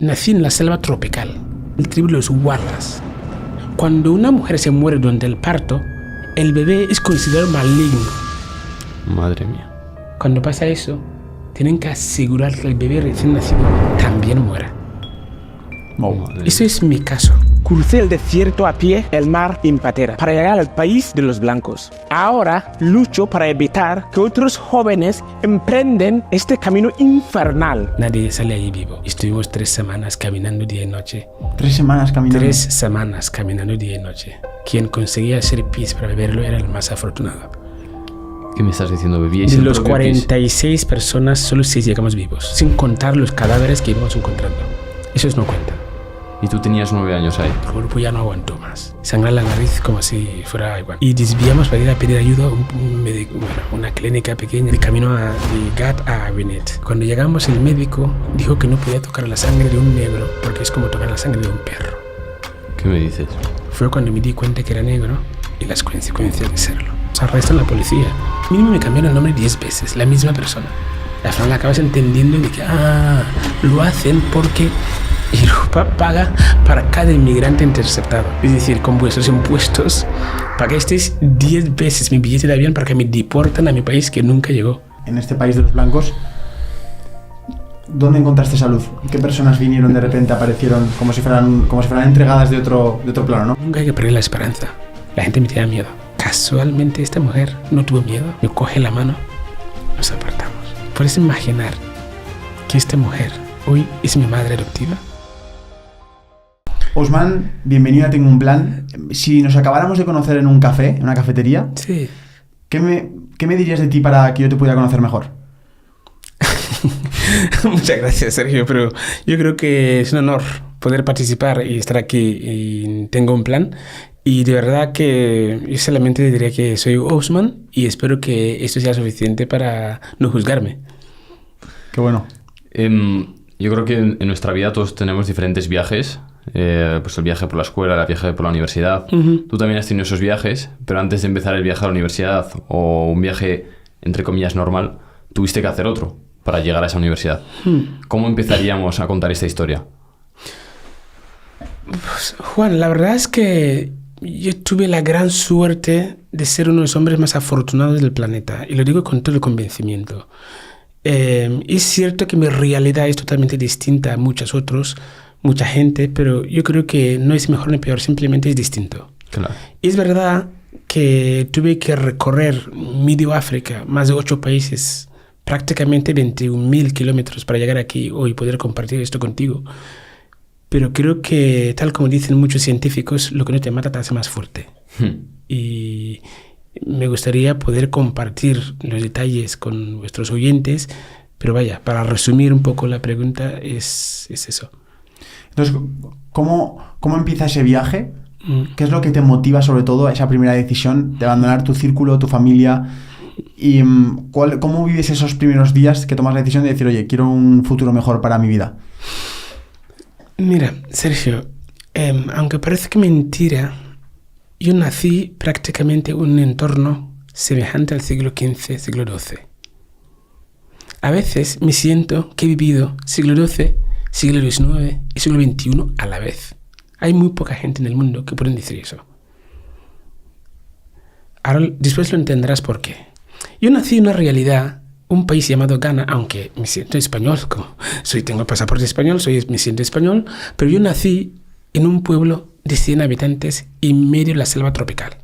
nací en la selva tropical, el tribu de los Wallace. Cuando una mujer se muere durante el parto, el bebé es considerado maligno. Madre mía. Cuando pasa eso, tienen que asegurar que el bebé recién nacido también muera. Eso es mi caso. Crucé el desierto a pie, el mar en patera, para llegar al país de los blancos. Ahora lucho para evitar que otros jóvenes emprenden este camino infernal. Nadie sale ahí vivo. Estuvimos 3 semanas caminando día y noche. 3 semanas caminando. 3 semanas caminando día y noche. Quien conseguía hacer pis para beberlo era el más afortunado. ¿Qué me estás diciendo? ¿Bebíais De el los propio pis? 46 personas, solo 6 llegamos vivos, sin contar los cadáveres que íbamos encontrando. Esos no cuentan. Y tú tenías 9 años ahí. El cuerpo ya no aguantó más. Sangra la nariz como si fuera igual. Y desviamos para ir a pedir ayuda a un médico, una clínica pequeña de camino de Gat a Winnet. Cuando llegamos, el médico dijo que no podía tocar la sangre de un negro porque es como tocar la sangre de un perro. ¿Qué me dices? Fue cuando me di cuenta que era negro y las consecuencias de serlo. Se arrestan la policía. Mínimo me cambiaron el nombre 10 veces, la misma persona. Al final acabas entendiendo de que, lo hacen porque Europa paga para cada inmigrante interceptado. Es decir, con vuestros impuestos pagasteis 10 veces mi billete de avión para que me deporten a mi país que nunca llegó. En este país de los blancos, ¿dónde encontraste esa luz? ¿Qué personas vinieron de repente, aparecieron como si fueran entregadas de otro plano, no? Nunca hay que perder la esperanza. La gente me tenía miedo. Casualmente esta mujer no tuvo miedo. Me coge la mano, nos apartamos. ¿Puedes imaginar que esta mujer hoy es mi madre adoptiva? Ousmane, bienvenido a Tengo un Plan. Si nos acabáramos de conocer en un café, en una cafetería, sí. ¿qué me dirías de ti para que yo te pudiera conocer mejor? Muchas gracias, Sergio, pero yo creo que es un honor poder participar y estar aquí y Tengo un Plan. Y de verdad que yo solamente diría que soy Ousmane y espero que esto sea suficiente para no juzgarme. Qué bueno. Yo creo que en nuestra vida todos tenemos diferentes viajes. Pues el viaje por la escuela, el viaje por la universidad. Tú también has tenido esos viajes, pero antes de empezar el viaje a la universidad o un viaje, entre comillas, normal, tuviste que hacer otro para llegar a esa universidad. ¿Cómo empezaríamos a contar esta historia? Pues, Juan, la verdad es que yo tuve la gran suerte de ser uno de los hombres más afortunados del planeta, y lo digo con todo el convencimiento. Es cierto que mi realidad es totalmente distinta a mucha gente, pero yo creo que no es mejor ni peor, simplemente es distinto. Claro. Es verdad que tuve que recorrer medio África, más de 8 países, prácticamente 21.000 kilómetros para llegar aquí hoy y poder compartir esto contigo. Pero creo que, tal como dicen muchos científicos, lo que no te mata te hace más fuerte. Y me gustaría poder compartir los detalles con vuestros oyentes, pero vaya, para resumir un poco la pregunta, es eso. Entonces, ¿cómo empieza ese viaje? ¿Qué es lo que te motiva sobre todo a esa primera decisión de abandonar tu círculo, tu familia? ¿Y cómo vives esos primeros días que tomas la decisión de decir, oye, quiero un futuro mejor para mi vida? Mira, Sergio, aunque parezca mentira, yo nací prácticamente en un entorno semejante al siglo XV, siglo XII. A veces me siento que he vivido siglo XII, siglo XIX y siglo XXI a la vez. Hay muy poca gente en el mundo que pueden decir eso. Ahora, después lo entenderás por qué. Yo nací en una realidad, un país llamado Ghana, aunque me siento español, tengo pasaporte español, me siento español, pero yo nací en un pueblo de 100 habitantes en medio de la selva tropical.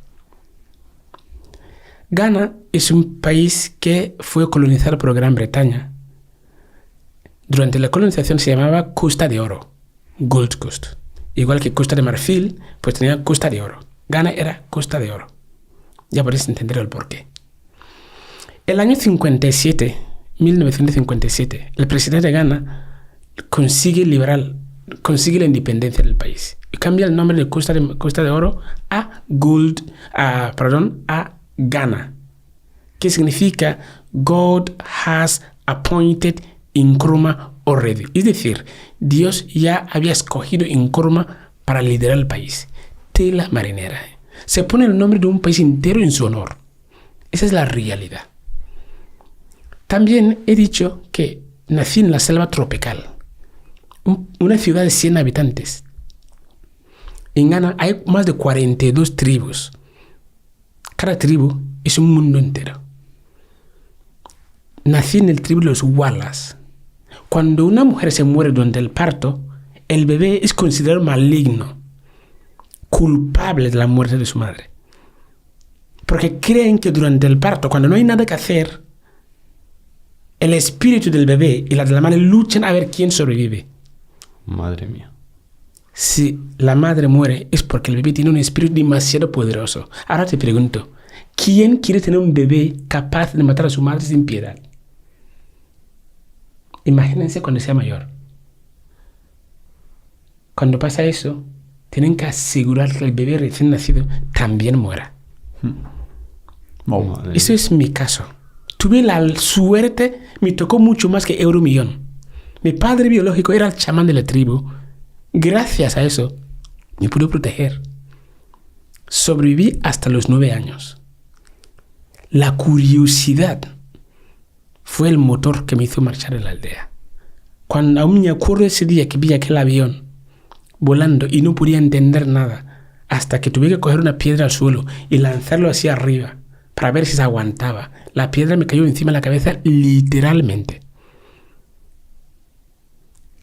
Ghana es un país que fue colonizado por Gran Bretaña. Durante la colonización se llamaba Costa de Oro, Gold Coast. Igual que Costa de Marfil, pues tenía Costa de Oro. Ghana era Costa de Oro. Ya podéis entender el porqué. El año 1957, el presidente de Ghana consigue la independencia del país y cambia el nombre de Costa de Oro a Ghana, que significa God has appointed Nkrumah already. Es decir, Dios ya había escogido Nkrumah para liderar el país. Tela marinera. Se pone el nombre de un país entero en su honor. Esa es la realidad. También he dicho que nací en la selva tropical. una ciudad de 100 habitantes. En Ghana hay más de 42 tribus. Cada tribu es un mundo entero. Nací en el tribu de los Walas. Cuando una mujer se muere durante el parto, el bebé es considerado maligno, culpable de la muerte de su madre. Porque creen que durante el parto, cuando no hay nada que hacer, el espíritu del bebé y la de la madre luchan a ver quién sobrevive. Madre mía. Si la madre muere es porque el bebé tiene un espíritu demasiado poderoso. Ahora te pregunto, ¿quién quiere tener un bebé capaz de matar a su madre sin piedad? Imagínense cuando sea mayor. Cuando pasa eso, tienen que asegurar que el bebé recién nacido también muera. Madre Eso es mi caso. Tuve la suerte, me tocó mucho más que Euromillón. Mi padre biológico era el chamán de la tribu. Gracias a eso, me pude proteger. Sobreviví hasta los 9 años. La curiosidad fue el motor que me hizo marchar en la aldea. Cuando aún me acuerdo ese día que vi aquel avión volando y no podía entender nada, hasta que tuve que coger una piedra al suelo y lanzarlo hacia arriba para ver si se aguantaba. La piedra me cayó encima de la cabeza literalmente.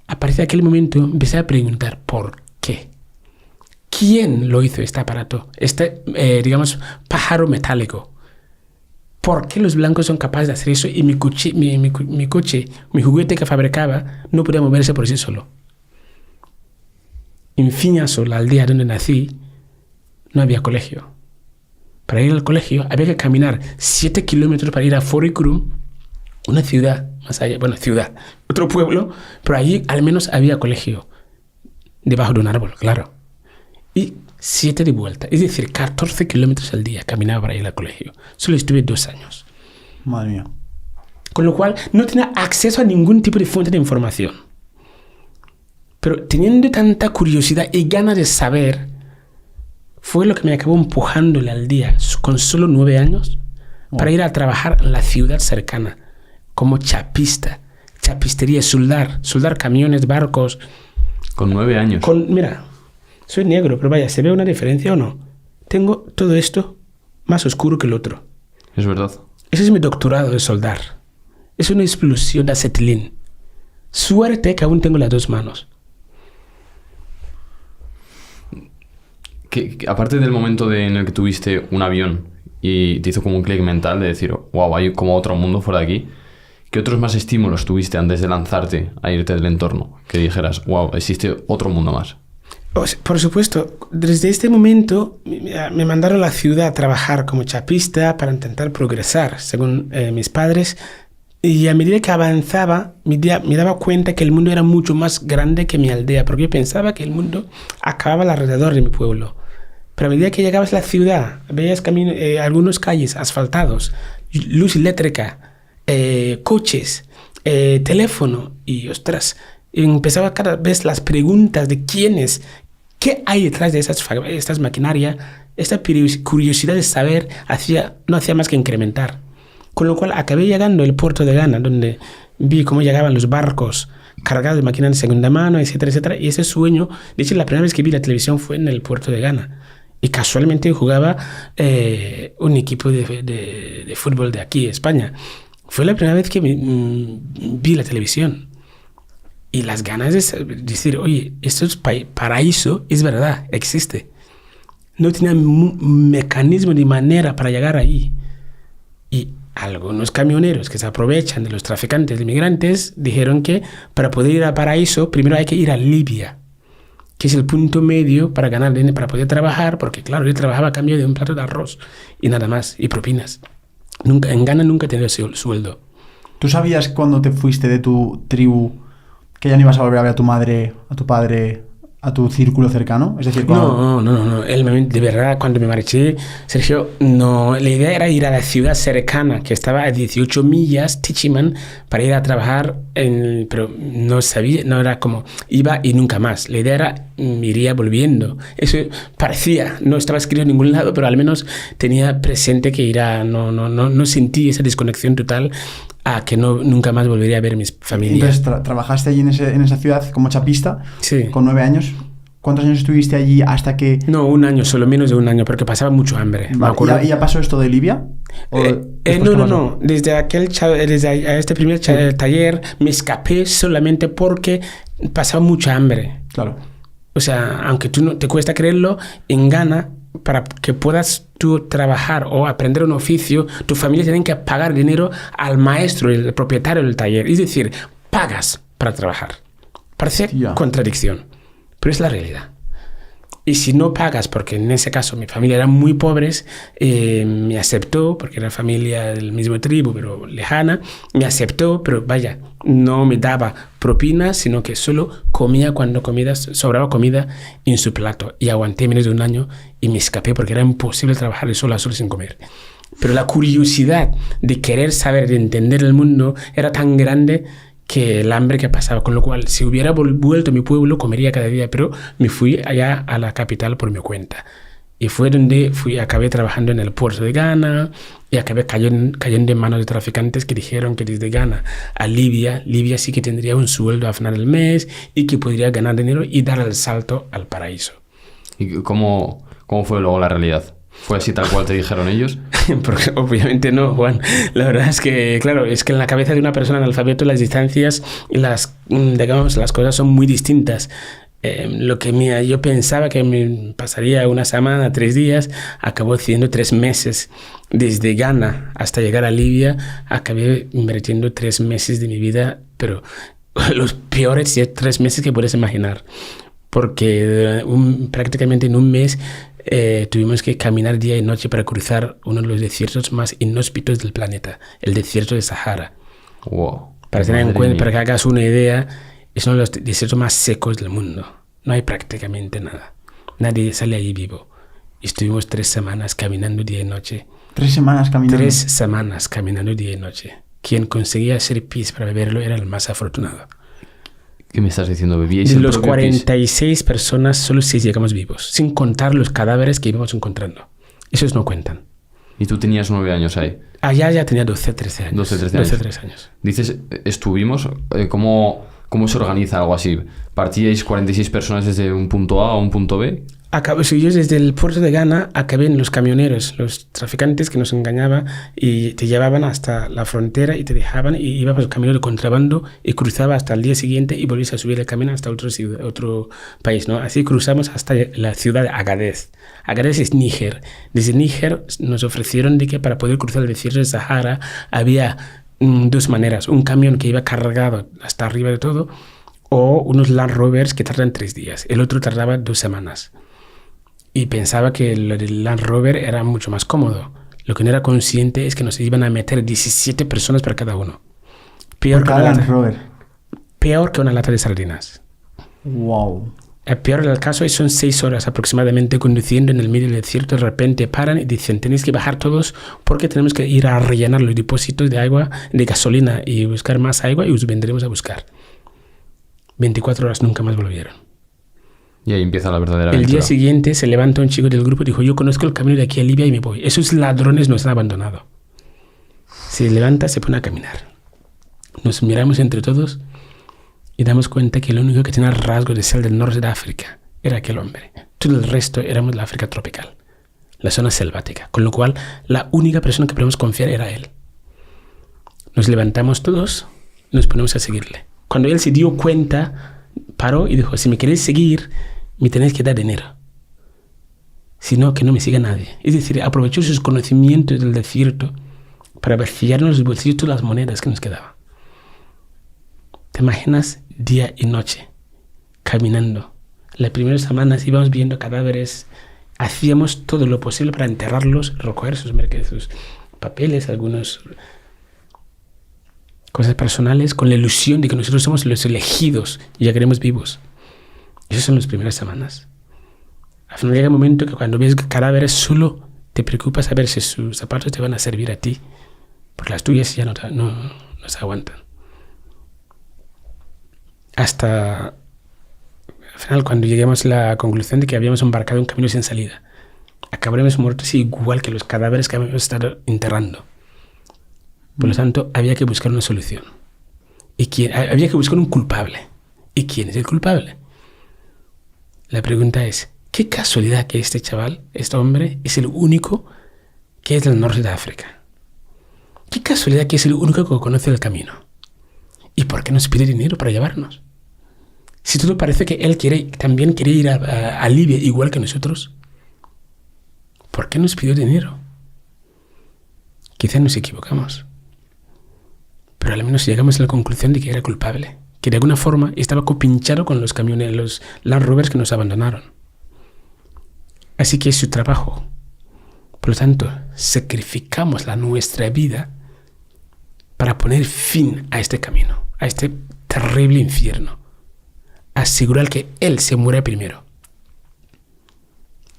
A partir de aquel momento empecé a preguntar ¿por qué? ¿Quién lo hizo este aparato? Digamos, pájaro metálico. ¿Por qué los blancos son capaces de hacer eso y mi coche, mi juguete que fabricaba, no podía moverse por sí solo? En Fiñaso, la aldea donde nací, no había colegio. Para ir al colegio había que caminar 7 kilómetros para ir a Foricrum, una ciudad más allá, otro pueblo, pero allí al menos había colegio, debajo de un árbol, claro. Y 7 de vuelta, es decir, 14 kilómetros al día caminaba para ir al colegio. Solo estuve 2 años. Madre mía. Con lo cual no tenía acceso a ningún tipo de fuente de información. Pero teniendo tanta curiosidad y ganas de saber, fue lo que me acabó empujando al día, con solo 9 años, para ir a trabajar en la ciudad cercana, como chapista, chapistería, soldar camiones, barcos. Con 9 años. Mira, soy negro, pero vaya, ¿se ve una diferencia o no? Tengo todo esto más oscuro que el otro. Es verdad. Ese es mi doctorado de soldar. Es una explosión de acetilín. Suerte que aún tengo las 2 manos. Aparte del momento en el que tuviste un avión y te hizo como un clic mental de decir, wow, hay como otro mundo fuera de aquí, ¿qué otros más estímulos tuviste antes de lanzarte a irte del entorno? Que dijeras, wow, existe otro mundo más. Por supuesto, desde este momento me mandaron a la ciudad a trabajar como chapista para intentar progresar, según mis padres. Y a medida que avanzaba, me daba cuenta que el mundo era mucho más grande que mi aldea, porque yo pensaba que el mundo acababa alrededor de mi pueblo. Pero a medida que llegabas a la ciudad, veías algunos calles asfaltados, luz eléctrica, coches, teléfono, y ostras, empezaba cada vez las preguntas de quiénes, qué hay detrás de estas maquinarias. Esta curiosidad de saber no hacía más que incrementar. Con lo cual acabé llegando al puerto de Ghana, donde vi cómo llegaban los barcos cargados de máquinas de segunda mano, etcétera, etcétera. Y ese sueño, de hecho, la primera vez que vi la televisión fue en el puerto de Ghana. Y casualmente jugaba un equipo de fútbol de aquí, España. Fue la primera vez que vi la televisión. Y las ganas de decir, oye, esto es paraíso, es verdad, existe. No tenía mecanismo ni manera para llegar ahí. Y algunos camioneros que se aprovechan de los traficantes de migrantes dijeron que para poder ir a paraíso, primero hay que ir a Libia, que es el punto medio para ganar dinero, para poder trabajar, porque claro, yo trabajaba a cambio de un plato de arroz y nada más, y propinas. En Ghana nunca he tenido sueldo. ¿Tú sabías cuando te fuiste de tu tribu que ya no ibas a volver a ver a tu madre, a tu padre, a tu círculo cercano? Es decir, cuando... No. De verdad, cuando me marché, Sergio, no. La idea era ir a la ciudad cercana, que estaba a 18 millas, Tichiman, para ir a trabajar, pero no sabía, no era como, iba y nunca más. La idea era, iría volviendo. Eso parecía, no estaba escrito en ningún lado, pero al menos tenía presente que no sentí esa desconexión total a que nunca más volvería a ver mis familias. Entonces, trabajaste allí en esa ciudad como chapista, Sí. con 9 años. ¿Cuántos años estuviste allí hasta que...? No, 1 año, solo menos de 1 año, porque pasaba mucho hambre. Me Vale, acuerdo. ¿Ya pasó esto de Libia? ¿O después No, qué no, pasó? no. Desde este primer taller me escapé solamente porque pasaba mucha hambre. Claro. O sea, aunque tú no te cuesta creerlo, en Ghana, para que puedas tú trabajar o aprender un oficio, tu familia tiene que pagar dinero al maestro, el propietario del taller. Es decir, pagas para trabajar. Parece Hostia. contradicción, pero es la realidad. Y si no pagas, porque en ese caso mi familia era muy pobres, me aceptó, porque era familia del mismo tribu, pero lejana, me aceptó, pero vaya, no me daba propinas, sino que solo comía cuando sobraba comida en su plato. Y aguanté menos de 1 año y me escapé porque era imposible trabajar de sol a sol sin comer. Pero la curiosidad de querer saber, de entender el mundo, era tan grande que el hambre que pasaba, con lo cual si hubiera vuelto a mi pueblo comería cada día, pero me fui allá a la capital por mi cuenta y fue donde acabé trabajando en el puerto de Ghana y acabé cayendo en manos de traficantes que dijeron que desde Ghana a Libia sí que tendría un sueldo a final del mes y que podría ganar dinero y dar el salto al paraíso. ¿Y cómo fue luego la realidad? ¿Fue así tal cual te dijeron ellos? Porque obviamente no, Juan. La verdad es que, claro, es que en la cabeza de una persona analfabeto las distancias y las cosas son muy distintas. Lo que yo pensaba que me pasaría 1 semana, 3 días, acabó siendo 3 meses. Desde Ghana hasta llegar a Libia, acabé invirtiendo 3 meses de mi vida, pero los peores 3 meses que puedes imaginar. Porque prácticamente en 1 mes tuvimos que caminar día y noche para cruzar uno de los desiertos más inhóspitos del planeta, el desierto de Sahara. Wow. Para tener en Madre cuenta, mía. para que hagas una idea, es uno de los desiertos más secos del mundo. No hay prácticamente nada. Nadie sale allí vivo. Y estuvimos 3 semanas caminando día y noche. 3 semanas caminando. 3 semanas caminando día y noche. Quien conseguía hacer pis para beberlo era el más afortunado. ¿Qué me estás diciendo? ¿Bebíais De el los propio pis? 46 personas, solo 6 llegamos vivos, sin contar los cadáveres que íbamos encontrando. Esos no cuentan. Y tú tenías 9 años ahí. Allá ya tenía 12, 13 años. 12, 13 años. 13 años. Dices, estuvimos, ¿cómo se organiza algo así? ¿Partíais 46 personas desde un punto A a un punto B? Si yo desde el puerto de Ghana acabé en los camioneros, los traficantes que nos engañaban y te llevaban hasta la frontera y te dejaban y ibas por el camino de contrabando y cruzaba hasta el día siguiente y volvías a subir el camino hasta otro país, ¿no? Así cruzamos hasta la ciudad de Agadez. Agadez es Níger. Desde Níger nos ofrecieron de que para poder cruzar el desierto de Sahara había 2 maneras. Un camión que iba cargado hasta arriba de todo o unos Land Rovers que tardan 3 días. El otro tardaba 2 semanas. Y pensaba que el Land Rover era mucho más cómodo. Lo que no era consciente es que nos iban a meter 17 personas para cada uno. Peor que, Land Rover. peor que una lata de sardinas. Wow. El peor del caso es son 6 horas aproximadamente conduciendo en el medio del desierto. De repente paran y dicen, tenéis que bajar todos porque tenemos que ir a rellenar los depósitos de agua, de gasolina y buscar más agua y os vendremos a buscar. 24 horas nunca más volvieron. Y ahí empieza la verdadera El aventura. día siguiente se levanta un chico del grupo y dijo, yo conozco el camino de aquí a Libia y me voy. Esos ladrones nos han abandonado. Se levanta, se pone a caminar. Nos miramos entre todos y damos cuenta que el único que tenía rasgos de ser del norte de África era aquel hombre. Todo el resto éramos la África tropical, la zona selvática. Con lo cual, la única persona que podemos confiar era él. Nos levantamos todos y nos ponemos a seguirle. Cuando él se dio cuenta, paró y dijo, si me queréis seguir, me tenéis que dar dinero. Si no, que no me siga nadie. Es decir, aprovechó sus conocimientos del desierto para vaciarnos los bolsillos todas las monedas que nos quedaban. ¿Te imaginas día y noche caminando? Las primeras semanas íbamos viendo cadáveres. Hacíamos todo lo posible para enterrarlos, recoger sus papeles, algunas cosas personales, con la ilusión de que nosotros somos los elegidos y llegaremos vivos. Esas son las primeras semanas. Al final llega un momento que cuando ves cadáveres solo te preocupas a ver si sus zapatos te van a servir a ti, porque las tuyas ya no se aguantan. Hasta al final, cuando llegamos a la conclusión de que habíamos embarcado un camino sin salida, acabaremos muertos igual que los cadáveres que habíamos estado enterrando. Por lo tanto, había que buscar una solución. Había que buscar un culpable. ¿Y quién es el culpable? La pregunta es, ¿qué casualidad que este chaval, este hombre, es el único que es del norte de África? ¿Qué casualidad que es el único que conoce el camino? ¿Y por qué nos pide dinero para llevarnos? Si todo parece que él también quiere ir a Libia igual que nosotros, ¿por qué nos pidió dinero? Quizás nos equivocamos. Pero al menos llegamos a la conclusión de que era culpable, que de alguna forma estaba copinchado con los camiones, los Land Rovers que nos abandonaron. Así que es su trabajo. Por lo tanto, sacrificamos nuestra vida para poner fin a este camino, a este terrible infierno. Asegurar que él se muera primero.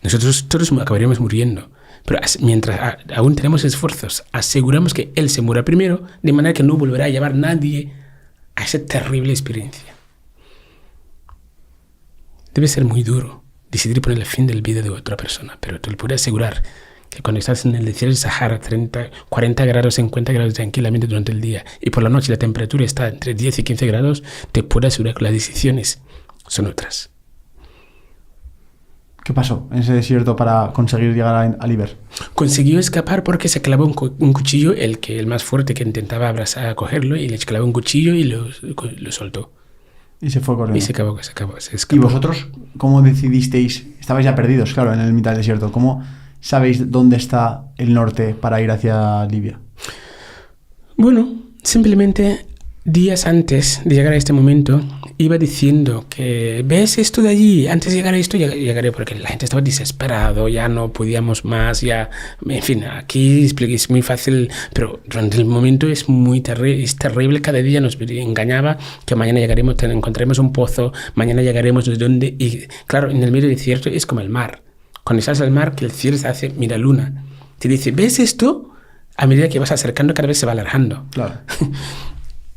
Nosotros todos acabaríamos muriendo, pero mientras aún tenemos esfuerzos, aseguramos que él se muera primero, de manera que no volverá a llevar nadie a esa terrible experiencia. Debe ser muy duro decidir poner el fin de la vida de otra persona, pero te lo puedo asegurar que cuando estás en el desierto del Sahara, 40 grados, 50 grados tranquilamente durante el día, y por la noche la temperatura está entre 10 y 15 grados, te puedo asegurar que las decisiones son otras. ¿Qué pasó en ese desierto para conseguir llegar a Liber? Consiguió escapar porque se clavó un cuchillo, el más fuerte, que intentaba cogerlo, y le clavó un cuchillo y lo soltó. Y se fue corriendo. Y se escapó. ¿Y vosotros cómo decidisteis? Estabais ya perdidos, claro, en el mitad del desierto. ¿Cómo sabéis dónde está el norte para ir hacia Libia? Bueno, simplemente días antes de llegar a este momento, iba diciendo que ves esto de allí, antes de llegar a esto llegaré, porque la gente estaba desesperado, ya no podíamos más, ya, en fin, aquí es muy fácil, pero durante el momento es terrible, cada día nos engañaba que mañana llegaremos, encontraremos un pozo, mañana llegaremos de donde, y claro, en el medio del desierto es como el mar. Cuando estás al mar, que el cielo se hace mira luna, te dice, ¿ves esto? A medida que vas acercando, cada vez se va alargando. Claro.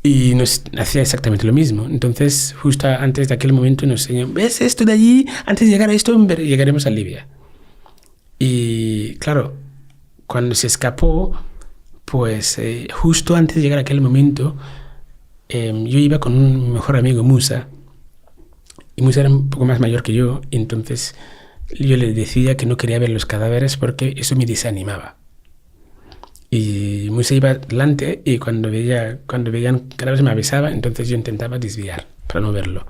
Y nos hacía exactamente lo mismo. Entonces, justo antes de aquel momento nos enseñó, ¿ves esto de allí? Antes de llegar a esto, llegaremos a Libia. Y claro, cuando se escapó, pues justo antes de llegar a aquel momento, yo iba con un mejor amigo, Musa. Y Musa era un poco más mayor que yo, y entonces yo le decía que no quería ver los cadáveres porque eso me desanimaba. Y Musa iba delante y cuando veían cadáveres me avisaba, entonces yo intentaba desviar para no verlo.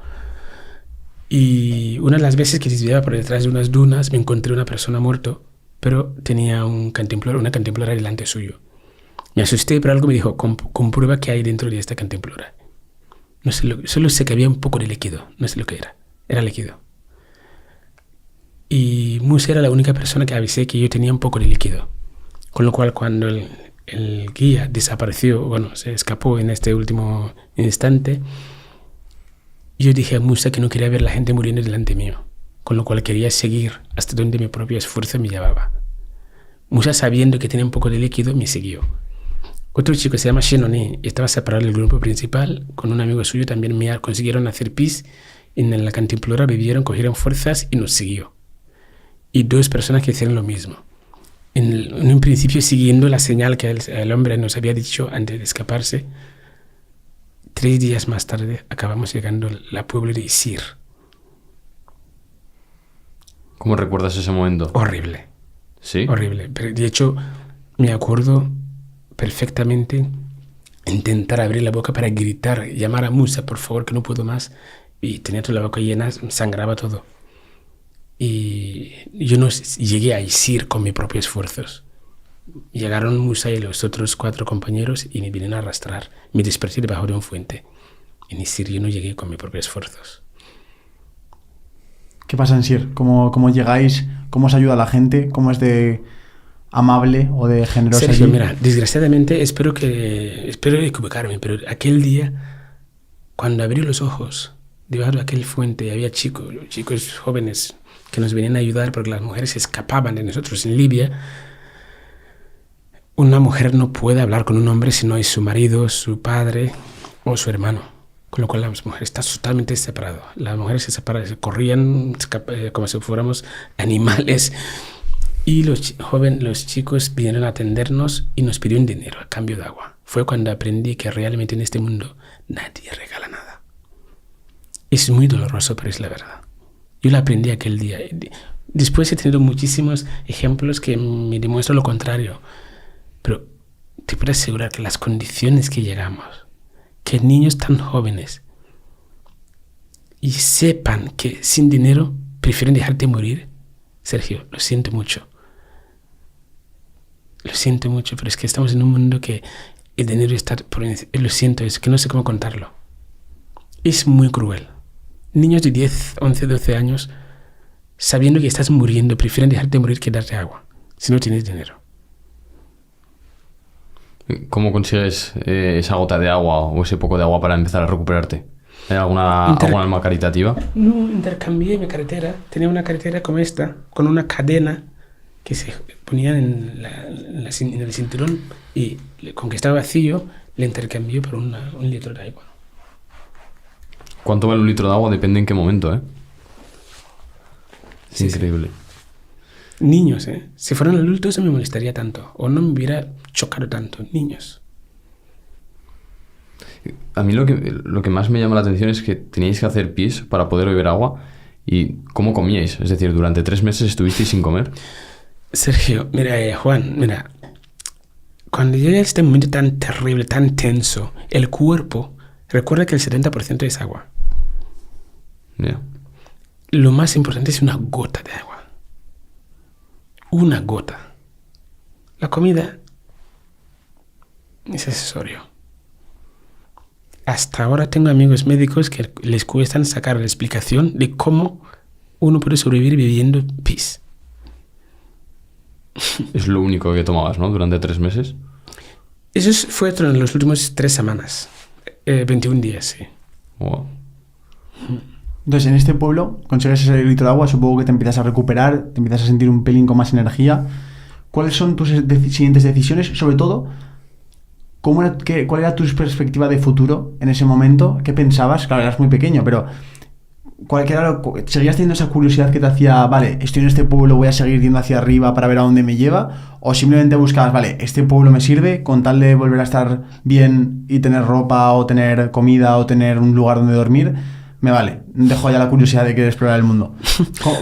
Y una de las veces que desviaba por detrás de unas dunas me encontré una persona muerto, pero tenía una cantimplora delante suyo. Me asusté, pero algo me dijo, comprueba qué hay dentro de esta cantimplora. No sé solo sé que había un poco de líquido, no sé lo que era líquido. Y Musa era la única persona que avisé que yo tenía un poco de líquido. Con lo cual, cuando el guía desapareció, se escapó en este último instante, yo dije a Musa que no quería ver a la gente muriendo delante mío, con lo cual quería seguir hasta donde mi propio esfuerzo me llevaba. Musa, sabiendo que tenía un poco de líquido, me siguió. Otro chico se llama Shenoné, estaba separado del grupo principal, con un amigo suyo también consiguieron hacer pis en la cantimplora, bebieron, cogieron fuerzas y nos siguió. Y 2 personas que hicieron lo mismo. En un principio, siguiendo la señal que el hombre nos había dicho antes de escaparse, 3 días más tarde acabamos llegando al pueblo de Isir. ¿Cómo recuerdas ese momento? Horrible. ¿Sí? Horrible. Pero de hecho, me acuerdo perfectamente intentar abrir la boca para gritar, llamar a Musa, por favor, que no puedo más. Y tenía toda la boca llena, sangraba todo. Y yo no llegué a Isir con mis propios esfuerzos. Llegaron Musa y los otros 4 compañeros y me vinieron a arrastrar. Me desperté debajo de un fuente. En Isir yo no llegué con mis propios esfuerzos. ¿Qué pasa en Isir? ¿Cómo llegáis? ¿Cómo os ayuda la gente? ¿Cómo es de amable o de generosa? Sergio, mira, desgraciadamente espero equivocarme, pero aquel día, cuando abrí los ojos debajo de aquel fuente, había chicos jóvenes que nos venían a ayudar porque las mujeres escapaban de nosotros en Libia. Una mujer no puede hablar con un hombre si no es su marido, su padre o su hermano. Con lo cual las mujeres están totalmente separadas. Las mujeres se corrían como si fuéramos animales. Y los chicos vinieron a atendernos y nos pidieron dinero a cambio de agua. fue cuando aprendí que realmente en este mundo nadie regala nada. Es muy doloroso, pero es la verdad. Yo lo aprendí aquel día. Después he tenido muchísimos ejemplos que me demuestran lo contrario. Pero te puedo asegurar que las condiciones que llegamos, que niños tan jóvenes y sepan que sin dinero prefieren dejarte morir, Sergio, lo siento mucho. Lo siento mucho, pero es que estamos en un mundo que el dinero está por encima. Lo siento, es que no sé cómo contarlo. Es muy cruel. Niños de 10, 11, 12 años, sabiendo que estás muriendo, prefieren dejarte morir que darte agua, si no tienes dinero. ¿Cómo consigues esa gota de agua o ese poco de agua para empezar a recuperarte? ¿Hay alguna alma caritativa? No, intercambié mi cartera. Tenía una cartera como esta, con una cadena que se ponía en el cinturón, y con que estaba vacío, le intercambié por un litro de agua. ¿Cuánto vale un litro de agua? Depende en qué momento, ¿eh? Es increíble. Sí. Niños, ¿eh? Si fueran adultos no me molestaría tanto, o no me hubiera chocado tanto. Niños. A mí lo que más me llama la atención es que teníais que hacer pis para poder beber agua. ¿Y cómo comíais? Es decir, durante 3 meses estuvisteis sin comer. Sergio, mira, Juan, mira. Cuando llega este momento tan terrible, tan tenso, el cuerpo recuerda que el 70% es agua. Yeah. Lo más importante es una gota de agua. Una gota. La comida es accesorio. Hasta ahora tengo amigos médicos que les cuesta sacar la explicación de cómo uno puede sobrevivir bebiendo pis. Es lo único que tomabas, ¿no? Durante 3 meses. Eso fue en los últimos 3 semanas. 21 días, sí. Wow. Entonces, en este pueblo, consigues ese litro de agua, supongo que te empiezas a recuperar, te empiezas a sentir un pelín con más energía. ¿Cuáles son tus siguientes decisiones? Sobre todo, ¿cuál era tu perspectiva de futuro en ese momento? ¿Qué pensabas? Claro, eras muy pequeño, pero ¿seguías teniendo esa curiosidad que te hacía, vale, estoy en este pueblo, voy a seguir yendo hacia arriba para ver a dónde me lleva? ¿O simplemente buscabas, vale, este pueblo me sirve con tal de volver a estar bien y tener ropa o tener comida o tener un lugar donde dormir? Me vale, dejo ya la curiosidad de querer explorar el mundo.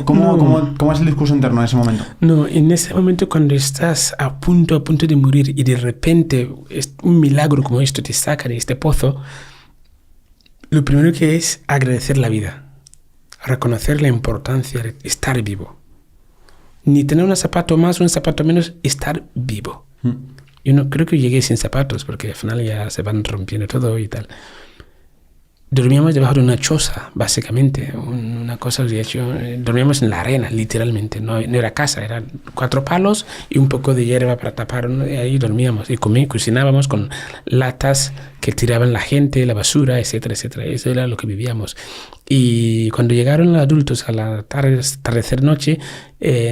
¿Cómo es el discurso interno en ese momento? No, en ese momento cuando estás a punto de morir y de repente un milagro como esto te saca de este pozo, lo primero que es agradecer la vida, reconocer la importancia de estar vivo. Ni tener un zapato más o un zapato menos, estar vivo. Yo no creo que llegué sin zapatos porque al final ya se van rompiendo todo y tal. Dormíamos debajo de una choza, básicamente, una cosa de hecho, dormíamos en la arena, literalmente, no era casa, eran 4 palos y un poco de hierba para tapar, ¿no? Y ahí dormíamos y cocinábamos con latas que tiraban la gente, la basura, etcétera, etcétera. Eso era lo que vivíamos. Y cuando llegaron los adultos a la atardecer noche,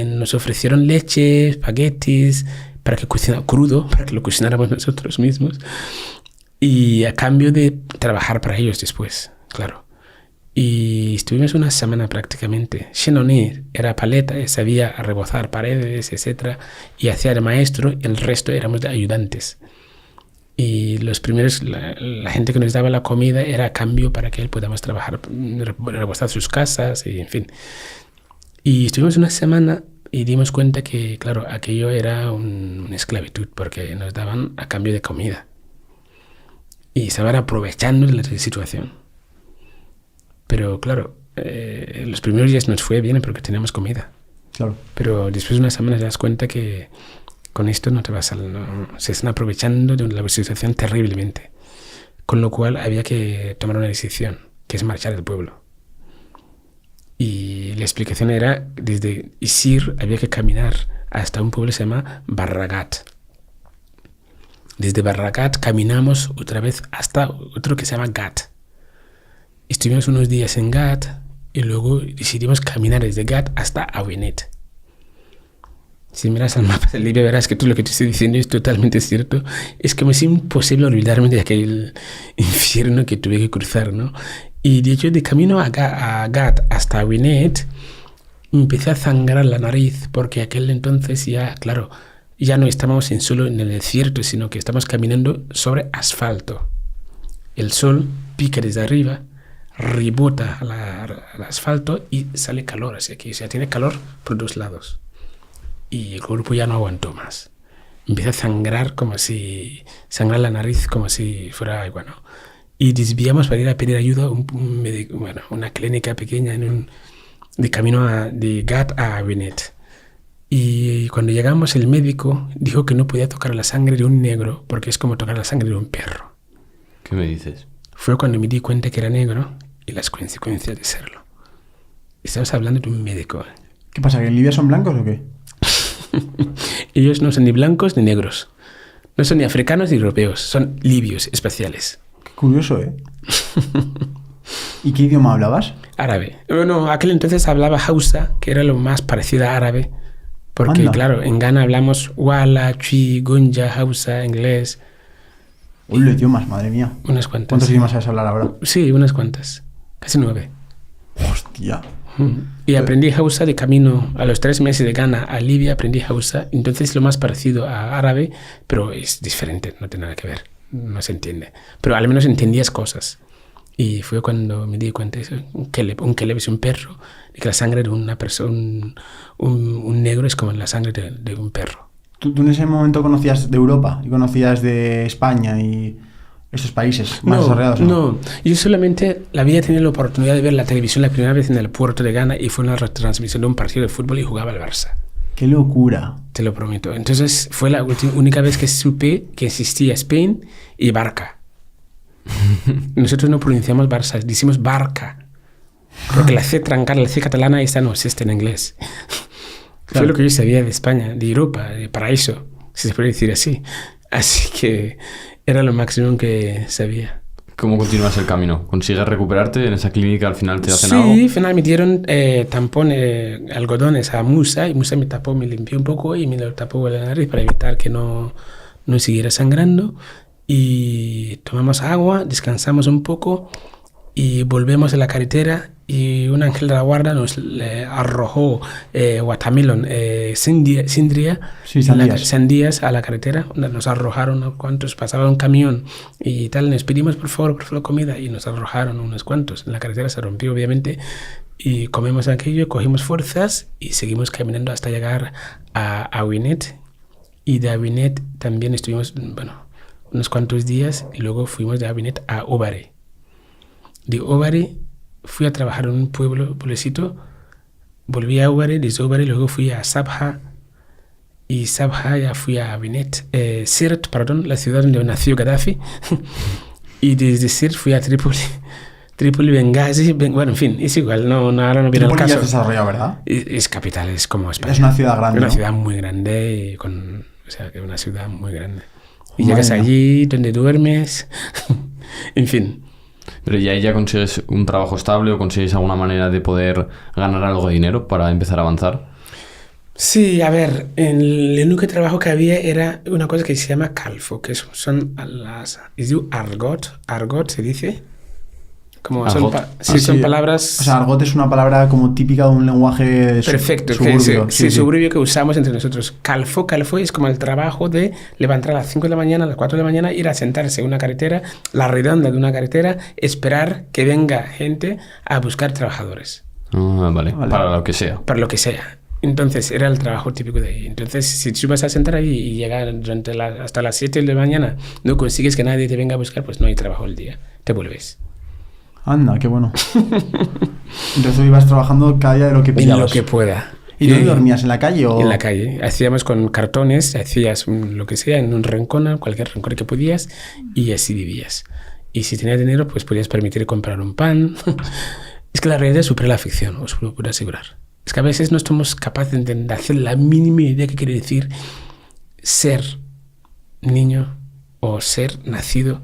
nos ofrecieron leche, espaguetis, para que crudo, para que lo cocináramos nosotros mismos. Y a cambio de trabajar para ellos después, claro. Y estuvimos una semana prácticamente. Xenonir era paleta, sabía rebozar paredes, etc. Y hacía de maestro, y el resto éramos de ayudantes. Y los primeros, la gente que nos daba la comida era a cambio para que él podamos trabajar, rebozar sus casas, y en fin. Y estuvimos una semana y dimos cuenta que, claro, aquello era una esclavitud, porque nos daban a cambio de comida. Y estaban aprovechando de la situación. Pero claro, los primeros días nos fue bien porque teníamos comida. Claro. Pero después de una semana te das cuenta que con esto no te vas se están aprovechando de la situación terriblemente. Con lo cual había que tomar una decisión, que es marchar del pueblo. Y la explicación era, desde Isir había que caminar hasta un pueblo que se llama Barragat. Desde Barragat caminamos otra vez hasta otro que se llama Gat. Estuvimos unos días en Gat y luego decidimos caminar desde Gat hasta Awenet. Si miras al mapa de Libia verás que todo lo que te estoy diciendo es totalmente cierto. Es como si imposible olvidarme de aquel infierno que tuve que cruzar, ¿no? Y de hecho de camino a Gat hasta Awenet empecé a sangrar la nariz porque aquel entonces ya, claro, ya no estamos solo en el desierto, sino que estamos caminando sobre asfalto. El sol pica desde arriba, rebota al asfalto y sale calor hacia aquí. O sea, tiene calor por 2 lados. Y el cuerpo ya no aguantó más. Empieza a sangrar sangrar la nariz como si fuera agua, ¿no? Y desviamos para ir a pedir ayuda a una clínica pequeña de camino de Ghat a Avinet. Y cuando llegamos, el médico dijo que no podía tocar la sangre de un negro porque es como tocar la sangre de un perro. ¿Qué me dices? Fue cuando me di cuenta que era negro y las consecuencias de serlo. Estamos hablando de un médico. ¿Qué pasa? ¿Que en Libia son blancos o qué? Ellos no son ni blancos ni negros. No son ni africanos ni europeos. Son libios especiales. Qué curioso, ¿eh? ¿Y qué idioma hablabas? Árabe. Bueno, aquel entonces hablaba Hausa, que era lo más parecido a árabe. Porque, Anda. claro, en Ghana hablamos Wala, Chui, Gunja, Hausa, inglés. Uy, los idiomas, madre mía. Unas cuantas. ¿Cuántos idiomas sabes hablar ahora? Sí, unas cuantas. Casi 9. Hostia. Y aprendí Hausa de camino. A los 3 meses de Ghana a Libia aprendí Hausa. Entonces lo más parecido a árabe, pero es diferente, no tiene nada que ver. No se entiende. Pero al menos entendías cosas. Y fue cuando me di cuenta de un keleb es un perro, y que la sangre de una persona, un negro es como la sangre de un perro. ¿Tú en ese momento conocías de Europa y conocías de España y esos países más desarrollados? No, yo solamente había tenido la oportunidad de ver la televisión la primera vez en el puerto de Ghana y fue una retransmisión de un partido de fútbol y jugaba el Barça. ¡Qué locura! Te lo prometo. Entonces fue la única vez que supe que existía Spain y Barca. Nosotros no pronunciamos Barça, decimos Barca. Porque la C trancada, la C catalana, esta no existe en inglés. Fue lo que yo sabía de España, de Europa, de paraíso, si se puede decir así. Así que era lo máximo que sabía. ¿Cómo continúas el camino? ¿Consigues recuperarte? ¿En esa clínica al final te hacen algo? Sí, al final me dieron algodones a Musa y Musa me tapó, me limpió un poco y me lo tapó la nariz para evitar que no siguiera sangrando. Y tomamos agua, descansamos un poco y volvemos a la carretera y un ángel de la guarda nos arrojó watermelon, sandías a la carretera. Nos arrojaron unos cuantos, pasaba un camión y tal, nos pedimos por favor comida y nos arrojaron unos cuantos. La carretera se rompió obviamente y comemos aquello, cogimos fuerzas y seguimos caminando hasta llegar a Avinet. Y de Avinet también estuvimos, unos cuantos días y luego fuimos de Avinet a Obare. De Obare fui a trabajar en un pueblecito, volví a Obare, desde Obare luego fui a Sabha y Sabha ya fui a Avinet, Sirt, la ciudad donde nació Gaddafi y desde Sirt fui a Trípoli, Benghazi, en fin, es igual, ahora no viene el caso. Ya se desarrolló, ¿verdad? Es capital, es como España. Es una ciudad grande, una ¿no? ciudad muy grande, una ciudad muy grande. Y llegas allí donde duermes, en fin. Pero ya consigues un trabajo estable o consigues alguna manera de poder ganar algo de dinero para empezar a avanzar. Sí, a ver, el único trabajo que había era una cosa que se llama calfo, que son argot se dice. Como Argot. son palabras. O sea, argot es una palabra como típica de un lenguaje perfecto, suburbio. Suburbio que usamos entre nosotros. Calfo es como el trabajo de levantar a las 5 de la mañana, a las 4 de la mañana, ir a sentarse en una carretera, la redonda de una carretera, esperar que venga gente a buscar trabajadores. Vale, para lo que sea. Para lo que sea. Entonces era el trabajo típico de ahí. Entonces, si tú vas a sentar ahí y llegar hasta las 7 de la mañana, no consigues que nadie te venga a buscar, pues no hay trabajo el día. Te vuelves. Anda, qué bueno. Entonces tú ibas trabajando cada día de lo que pillabas. En lo que pueda. ¿Y dónde dormías? ¿En la calle o...? En la calle. Hacíamos con cartones, hacías lo que sea, en un rincón, cualquier rincón que podías, y así vivías. Y si tenías dinero, pues podías permitir comprar un pan. Es que la realidad supera la ficción, os lo puedo asegurar. Es que a veces no somos capaces de hacer la mínima idea que quiere decir ser niño o ser nacido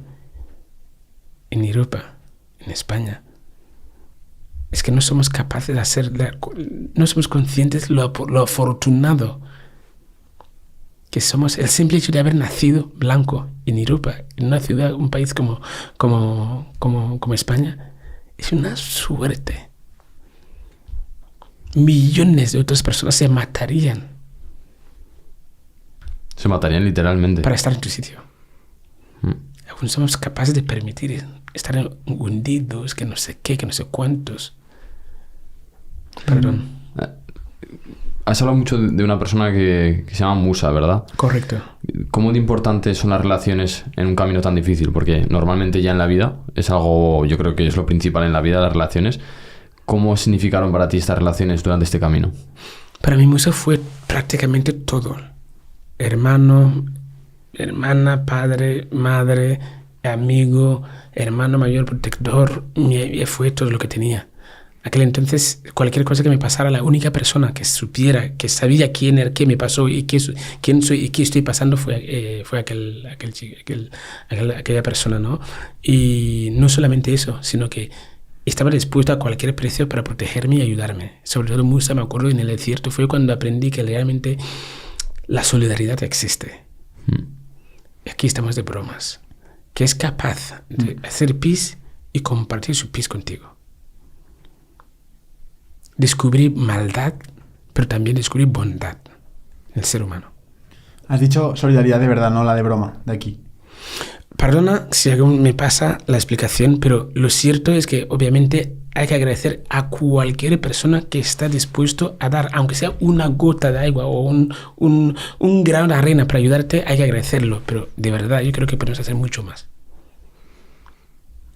en Europa, en España. Es que no somos capaces de no somos conscientes lo afortunado que somos. El simple hecho de haber nacido blanco en Europa, en una ciudad, un país como España, es una suerte. Millones de otras personas se matarían Se matarían literalmente. para estar en tu sitio. Aún somos capaces de permitir estar hundidos, que no sé qué, que no sé cuántos. Perdón. Has hablado mucho de una persona que se llama Musa, ¿verdad? Correcto. ¿Cómo de importantes son las relaciones en un camino tan difícil? Porque normalmente ya en la vida es algo, yo creo que es lo principal en la vida, las relaciones. ¿Cómo significaron para ti estas relaciones durante este camino? Para mí Musa fue prácticamente todo. Hermano, hermana, padre, madre, amigo, hermano mayor, protector. Fue todo lo que tenía. Aquel entonces, cualquier cosa que me pasara, la única persona que supiera, que sabía quién era, qué me pasó y quién soy y qué estoy pasando fue aquella persona, ¿no? Y no solamente eso, sino que estaba dispuesto a cualquier precio para protegerme y ayudarme. Sobre todo Musa, me acuerdo, en el desierto fue cuando aprendí que realmente la solidaridad existe. Y aquí estamos de bromas. Que es capaz de hacer pis y compartir su pis contigo. Descubrir maldad, pero también descubrir bondad en el ser humano. Has dicho solidaridad de verdad, no la de broma, de aquí. Perdona si aún me pasa la explicación, pero lo cierto es que obviamente hay que agradecer a cualquier persona que está dispuesto a dar, aunque sea una gota de agua o un grano de arena para ayudarte, hay que agradecerlo. Pero de verdad, yo creo que podemos hacer mucho más.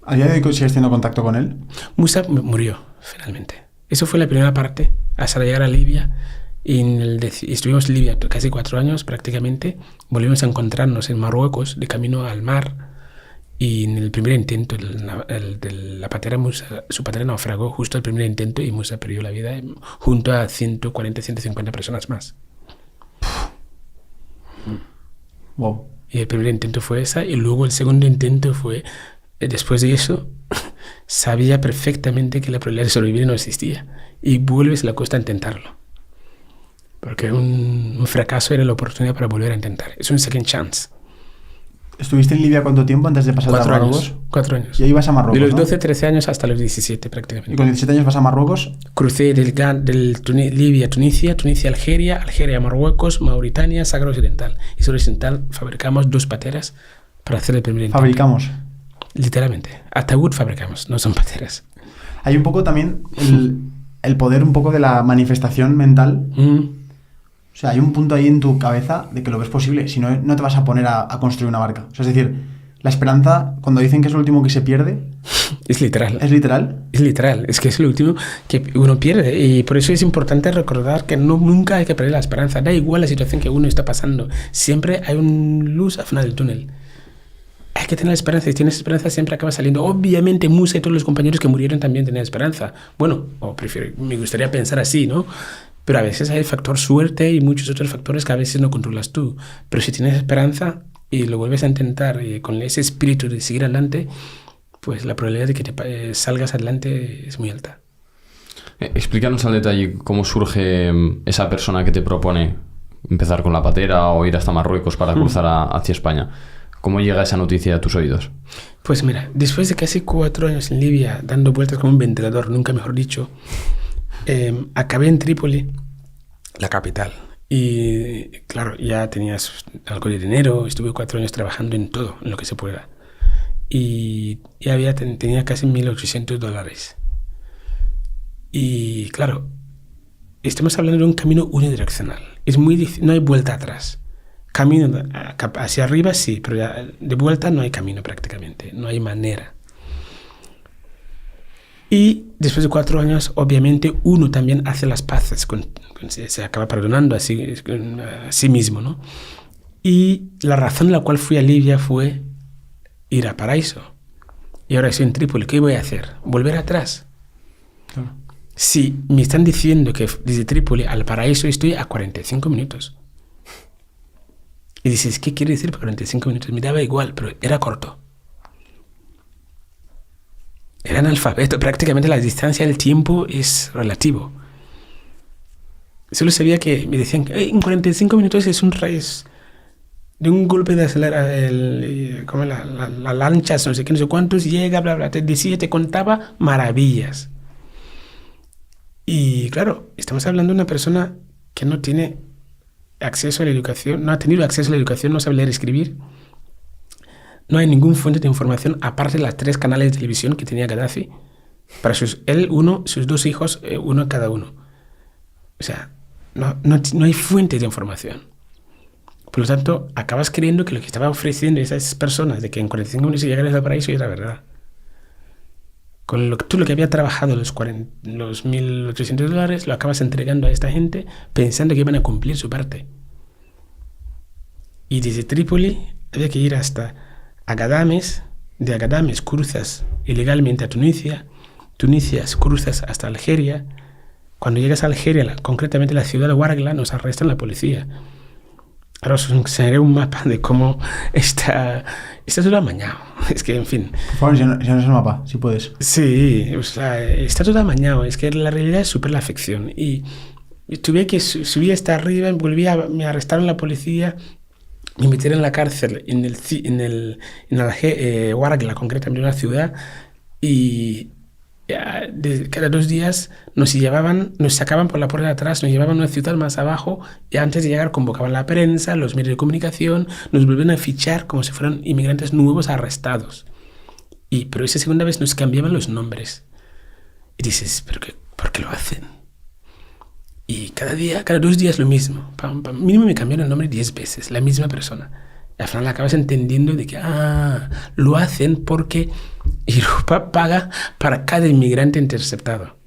¿A día de hoy sigues teniendo contacto con él? Musa murió, finalmente. Eso fue la primera parte, hasta llegar a Libia. Y estuvimos en Libia casi 4 años prácticamente. Volvimos a encontrarnos en Marruecos, de camino al mar. Y en el primer intento, la patera Musa, su patera naufragó justo al primer intento y Musa perdió la vida junto a 140, 150 personas más. Wow. Y el primer intento fue esa, y luego el segundo intento fue, después de eso, sabía perfectamente que la probabilidad de sobrevivir no existía. Y vuelves a la costa a intentarlo. Porque un fracaso era la oportunidad para volver a intentar. Es un second chance. ¿Estuviste en Libia cuánto tiempo antes de pasar a Marruecos? 4 años. Y ahí vas a Marruecos, de los ¿no? 12, 13 años hasta los 17 prácticamente. ¿Y con 17 años vas a Marruecos? Crucé Libia a Tunisia, Tunisia a Algeria, Algeria a Marruecos, Mauritania, Sáhara Occidental. Y sobre Occidental fabricamos 2 pateras para hacer el primer intento. Fabricamos. Literalmente. Ataúd fabricamos, no son pateras. Hay un poco también el poder un poco de la manifestación mental. O sea, hay un punto ahí en tu cabeza de que lo ves posible. Si no, no te vas a poner a construir una barca. O sea, es decir, la esperanza, cuando dicen que es lo último que se pierde... Es literal. ¿Es literal? Es literal. Es que es lo último que uno pierde. Y por eso es importante recordar que nunca hay que perder la esperanza. Da igual la situación que uno está pasando. Siempre hay una luz al final del túnel. Hay que tener esperanza. Si tienes esperanza, siempre acaba saliendo. Obviamente, Musa y todos los compañeros que murieron también tenían esperanza. Bueno, me gustaría pensar así, ¿no? Pero a veces hay el factor suerte y muchos otros factores que a veces no controlas tú. Pero si tienes esperanza y lo vuelves a intentar con ese espíritu de seguir adelante, pues la probabilidad de que te salgas adelante es muy alta. Explícanos al detalle cómo surge esa persona que te propone empezar con la patera o ir hasta Marruecos para cruzar hacia España. ¿Cómo llega esa noticia a tus oídos? Pues mira, después de casi 4 años en Libia, dando vueltas como un ventilador, nunca mejor dicho, acabé en Trípoli, la capital. Y claro, ya tenías algo de dinero, estuve 4 años trabajando en todo, en lo que se pueda. Y ya tenía casi $1,800. Y claro, estamos hablando de un camino unidireccional. Es muy difícil, no hay vuelta atrás. Camino hacia arriba sí, pero ya de vuelta no hay camino prácticamente, no hay manera. Y después de 4 años, obviamente, uno también hace las paces, se acaba perdonando a sí mismo, ¿no? Y la razón en la cual fui a Libia fue ir a Paraíso. Y ahora estoy en Trípoli. ¿Qué voy a hacer? ¿Volver atrás? Claro. Si me están diciendo que desde Trípoli al Paraíso estoy a 45 minutos. Y dices, ¿qué quiere decir 45 minutos? Me daba igual, pero era corto. Era analfabeto, prácticamente la distancia del tiempo es relativo. Solo sabía que me decían que en 45 minutos es un raíz de un golpe de acelerar como la lancha, no sé qué, no sé cuántos, llega, bla, bla, te decía, te contaba maravillas. Y claro, estamos hablando de una persona que no tiene acceso a la educación, no ha tenido acceso a la educación, no sabe leer y escribir. No hay ningún fuente de información aparte de las 3 canales de televisión que tenía Gaddafi. Para él, sus 2 hijos, uno cada uno. O sea, no hay fuente de información. Por lo tanto, acabas creyendo que lo que estaba ofreciendo esas personas de que en 45 minutos llegarías al paraíso era verdad. Con lo que había trabajado los $1.800, lo acabas entregando a esta gente pensando que iban a cumplir su parte. Y desde Trípoli había que ir hasta Agadames, de Agadames cruzas ilegalmente a Tunisia cruzas hasta Algeria. Cuando llegas a Algeria, concretamente la ciudad de Ouargla, nos arrestan la policía. Ahora os enseñaré un mapa de cómo está todo amañado. Es que, en fin. Por favor, ya no es el mapa, si puedes. Sí, o sea, está todo amañado. Es que la realidad es súper la ficción. Y tuve que subir hasta arriba, me arrestaron la policía, me metieron en la cárcel en Ouargla, concretamente una ciudad, y cada 2 días nos sacaban por la puerta de atrás, nos llevaban a una ciudad más abajo y antes de llegar convocaban la prensa, los medios de comunicación, nos volvían a fichar como si fueran inmigrantes nuevos arrestados. Pero esa segunda vez nos cambiaban los nombres. Y dices, ¿pero por qué lo hacen? Y cada 2 días lo mismo. Mínimo me cambiaron el nombre 10 veces, la misma persona. Y al final acabas entendiendo de que lo hacen porque Europa paga para cada inmigrante interceptado.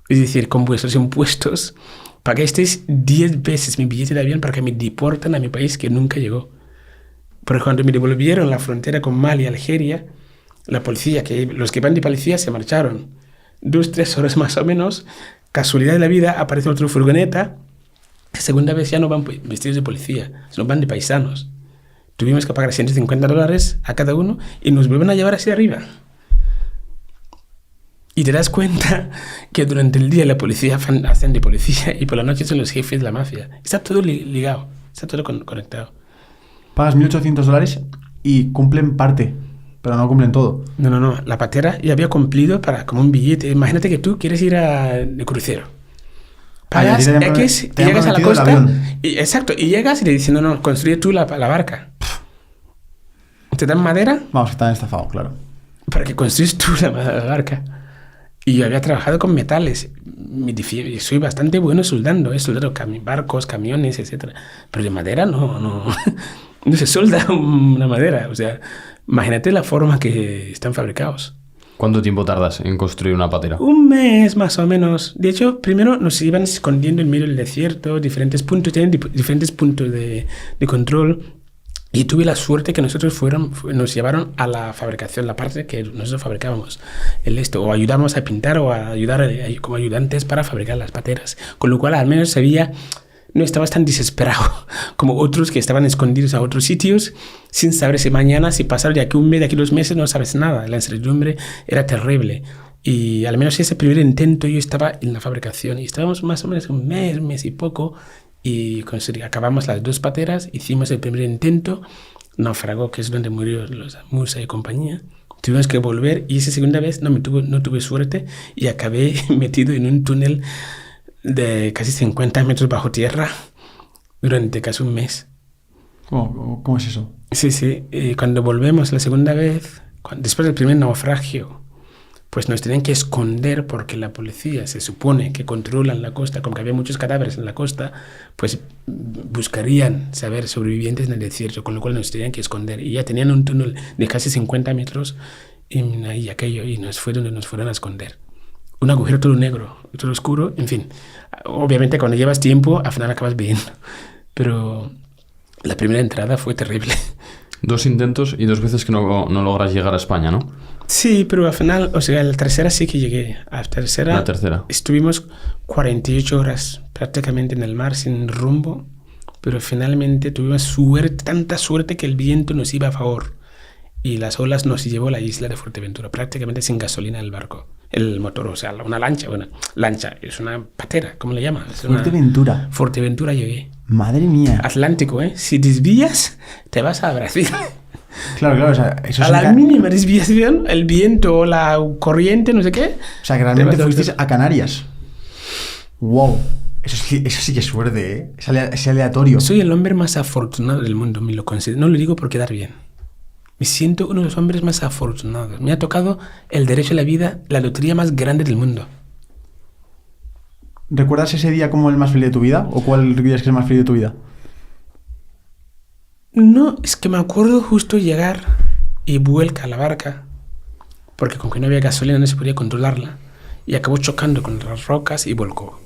Es decir, con vuestros impuestos pagasteis 10 veces mi billete de avión para que me deporten a mi país que nunca llegó. Porque cuando me devolvieron la frontera con Mali y Algeria, la policía, los que van de policía se marcharon. 2-3 horas más o menos, casualidad de la vida, aparece otra furgoneta. La segunda vez ya no van vestidos de policía, sino van de paisanos. Tuvimos que pagar $150 a cada uno y nos vuelven a llevar hacia arriba. Y te das cuenta que durante el día la policía hacen de policía y por la noche son los jefes de la mafia. Está todo ligado, está todo conectado. Pagas $1.800 y cumplen parte, pero no cumplen todo. No. La patera ya había cumplido como un billete. Imagínate que tú quieres ir de crucero. Pagas X y llegas a la costa. Exacto, y llegas y le dicen, no, construye tú la barca. ¿Te dan madera? Vamos, están estafados, claro. Para que construyes tú la barca. Y yo había trabajado con metales. Soy bastante bueno soldando. He soldado barcos, camiones, etc. Pero de madera no se solda una madera. O sea, imagínate la forma que están fabricados. ¿Cuánto tiempo tardas en construir una patera? 1 mes más o menos. De hecho, primero nos iban escondiendo en medio del desierto, diferentes puntos de control. Y tuve la suerte que nos llevaron a la fabricación, la parte que nosotros fabricábamos, o ayudábamos a pintar o a ayudar como ayudantes para fabricar las pateras. Con lo cual, al menos no estabas tan desesperado como otros que estaban escondidos a otros sitios sin saber si mañana, si pasaron de aquí 1 mes, de aquí 2 meses, no sabes nada. La incertidumbre era terrible. Y al menos ese primer intento yo estaba en la fabricación y estábamos más o menos 1 mes y poco. Y acabamos las 2 pateras, hicimos el primer intento, naufragó, que es donde murió los Musa y compañía. Tuvimos que volver y esa segunda vez no tuve suerte y acabé metido en un túnel de casi 50 metros bajo tierra durante casi 1 mes. ¿Cómo es eso? Sí. Y cuando volvemos la segunda vez, después del primer naufragio, pues nos tenían que esconder porque la policía se supone que controlan la costa, como que había muchos cadáveres en la costa, pues buscarían saber sobrevivientes en el desierto, con lo cual nos tenían que esconder. Y ya tenían un túnel de casi 50 metros y nos fue donde nos fueron a esconder. Un agujero todo negro, todo oscuro, en fin. Obviamente cuando llevas tiempo, al final acabas viendo. Pero la primera entrada fue terrible. 2 intentos y 2 veces que no logras llegar a España, ¿no? Sí, pero al final, o sea, la tercera sí que llegué. La tercera. Estuvimos 48 horas prácticamente en el mar sin rumbo, pero finalmente tuvimos tanta suerte que el viento nos iba a favor y las olas nos llevó a la isla de Fuerteventura, prácticamente sin gasolina el barco, el motor, o sea, una lancha, es una patera, ¿cómo le llaman? Fuerteventura llegué. Madre mía. Atlántico, ¿eh? Si desvías, te vas a Brasil. Claro, o sea, eso a la mínima desviación, el viento o la corriente, no sé qué. O sea, que realmente fuisteis a Canarias. Wow. Eso sí que es suerte, ¿eh? Es aleatorio. Soy el hombre más afortunado del mundo, me lo considero. No lo digo por quedar bien. Me siento uno de los hombres más afortunados. Me ha tocado el derecho a la vida, la lotería más grande del mundo. ¿Recuerdas ese día como el más feliz de tu vida? ¿O cuál dirías que es el más feliz de tu vida? No, es que me acuerdo justo llegar y vuelca la barca, porque con que no había gasolina no se podía controlarla, y acabó chocando con las rocas y volcó.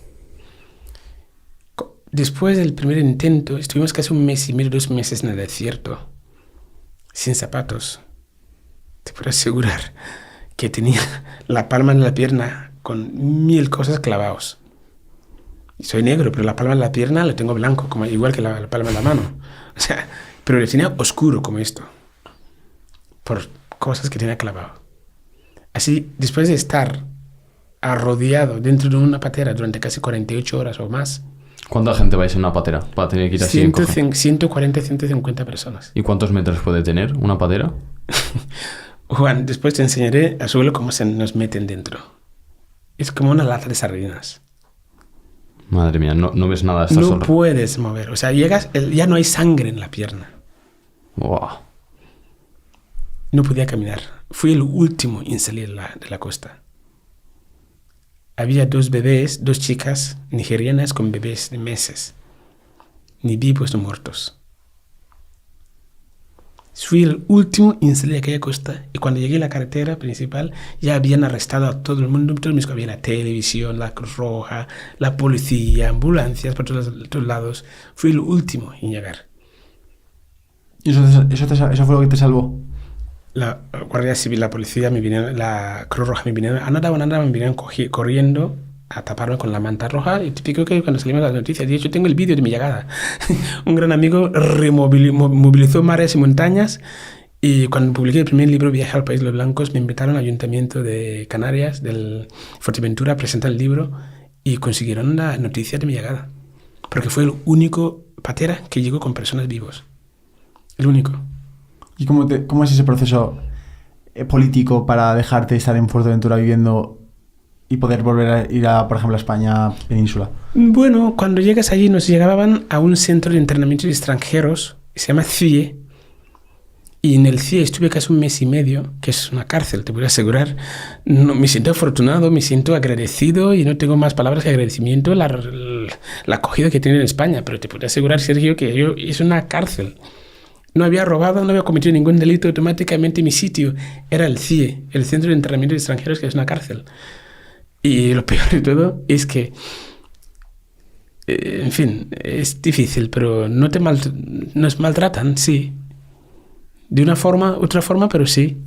Después del primer intento, estuvimos casi 1 mes y medio, 2 meses en el desierto, sin zapatos. Te puedo asegurar que tenía la palma de la pierna con 1000 cosas clavados. Soy negro, pero la palma de la pierna la tengo blanco, como, igual que la palma de la mano. O sea, pero lo tenía oscuro como esto, por cosas que tenía clavado. Así, después de estar arrodillado dentro de una patera durante casi 48 horas o más. ¿Cuánta gente vais en una patera para tener que ir así? 140, 150 personas. ¿Y cuántos metros puede tener una patera? Juan, después te enseñaré a su vuelo cómo se nos meten dentro. Es como una lata de sardinas. Madre mía, no ves nada. No puedes mover. O sea, llegas, ya no hay sangre en la pierna. Wow. No podía caminar. Fui el último en salir de la costa. Había 2 bebés, 2 chicas nigerianas con bebés de meses, ni vivos ni muertos. Fui el último en salir de aquella costa, y cuando llegué a la carretera principal ya habían arrestado a todo el mundo. Había la televisión, la Cruz Roja, la policía, ambulancias por todos lados. Fui el último en llegar. ¿Y eso fue lo que te salvó? La Guardia Civil, la policía, la Cruz Roja me vinieron corriendo a taparme con la manta roja. Y típico que cuando salimos las noticias, de hecho tengo el vídeo de mi llegada. Un gran amigo movilizó mares y montañas, y cuando publiqué el primer libro, Viaje al País de los Blancos, me invitaron al Ayuntamiento de Canarias, del Fuerteventura, a presentar el libro, y consiguieron la noticia de mi llegada, porque fue el único patera que llegó con personas vivos. El único. ¿Y cómo es ese proceso político para dejarte estar en Fuerteventura viviendo y poder volver a ir por ejemplo, a España península? Bueno, cuando llegas allí nos llegaban a un centro de internamiento de extranjeros, se llama CIE, y en el CIE estuve casi 1 mes y medio, que es una cárcel, te puedo asegurar. No, me siento afortunado, me siento agradecido, y no tengo más palabras que agradecimiento la acogida que tiene en España, pero te puedo asegurar, Sergio, que es una cárcel. No había robado, no había cometido ningún delito. Automáticamente mi sitio era el CIE, el Centro de Internamiento de Extranjeros, que es una cárcel. Y lo peor de todo es que, en fin, es difícil, pero nos maltratan, sí. De una forma, otra forma, pero sí.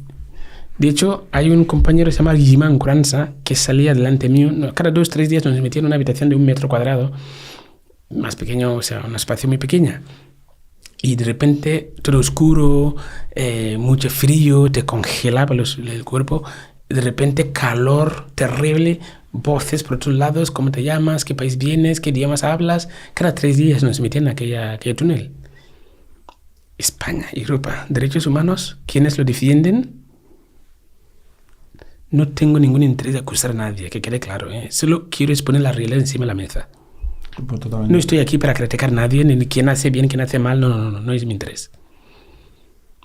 De hecho, hay un compañero que se llama Guimán Curanza, que salía delante mío. Cada 2 o 3 días nos metía en una habitación de 1 metro cuadrado, más pequeño, o sea, un espacio muy pequeño. Y de repente, todo oscuro, mucho frío, te congelaba el cuerpo. De repente, calor terrible, voces por otros lados, cómo te llamas, qué país vienes, qué idiomas hablas. Cada 3 días nos metían en aquel túnel. España, Europa, derechos humanos, ¿quiénes lo defienden? No tengo ningún interés de acusar a nadie, que quede claro, ¿eh? Solo quiero exponer la realidad encima de la mesa. Pues totalmente. No estoy aquí para criticar a nadie, ni quién hace bien, quién hace mal, no es mi interés.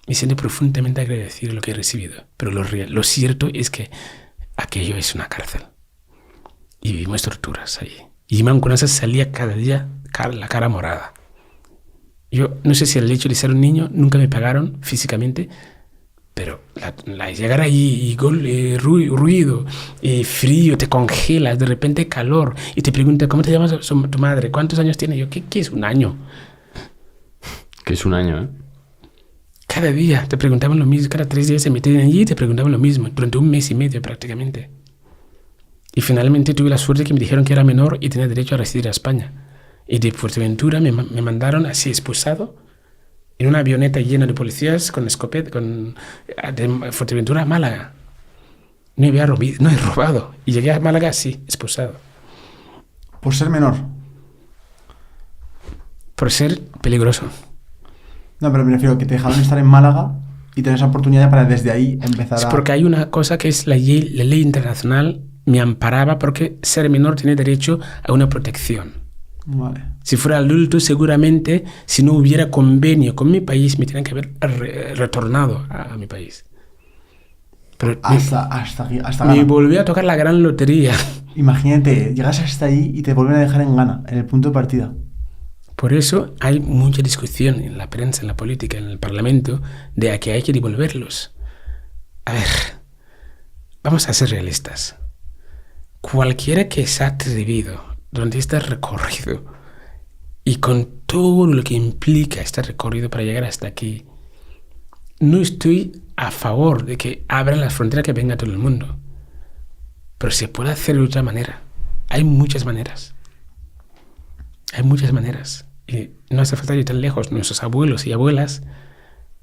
Me siento profundamente agradecido de lo que he recibido, pero lo cierto es que aquello es una cárcel. Y vivimos torturas ahí. Y Imán Curanza salía cada día la cara morada. Yo no sé si el hecho de ser un niño, nunca me pagaron físicamente, pero llegar ahí y ruido, y frío, te congelas, de repente calor, y te preguntan, ¿cómo te llamas tu madre? ¿Cuántos años tiene? Yo, ¿qué es un año? ¿Qué es un año, eh? Cada día te preguntaban lo mismo, cada 3 días se metían allí y te preguntaban lo mismo, durante 1 mes y medio prácticamente. Y finalmente tuve la suerte que me dijeron que era menor y tenía derecho a residir a España. Y de Fuerteventura me mandaron así expulsado, en una avioneta llena de policías con escopeta, de Fuerteventura a Málaga. No he robado. Y llegué a Málaga así, expulsado. ¿Por ser menor? Por ser peligroso. No, pero me refiero a que te dejaron estar en Málaga y tener esa oportunidad para desde ahí empezar Es porque hay una cosa que es la ley internacional me amparaba porque ser menor tiene derecho a una protección. Vale. Si fuera adulto, seguramente, si no hubiera convenio con mi país, me tenían que haber retornado a mi país. Pero Hasta me Ghana. volvió a tocar la gran lotería. Imagínate, llegas hasta ahí y te vuelven a dejar en Ghana, en el punto de partida. Por eso hay mucha discusión en la prensa, en la política, en el Parlamento, de a que hay que devolverlos. A ver, vamos a ser realistas. Cualquiera que se ha atrevido durante este recorrido y con todo lo que implica este recorrido para llegar hasta aquí, no estoy a favor de que abran las fronteras, que venga todo el mundo. Pero se puede hacer de otra manera. Hay muchas maneras. Hay muchas maneras. Y no hace falta ir tan lejos. Nuestros abuelos y abuelas,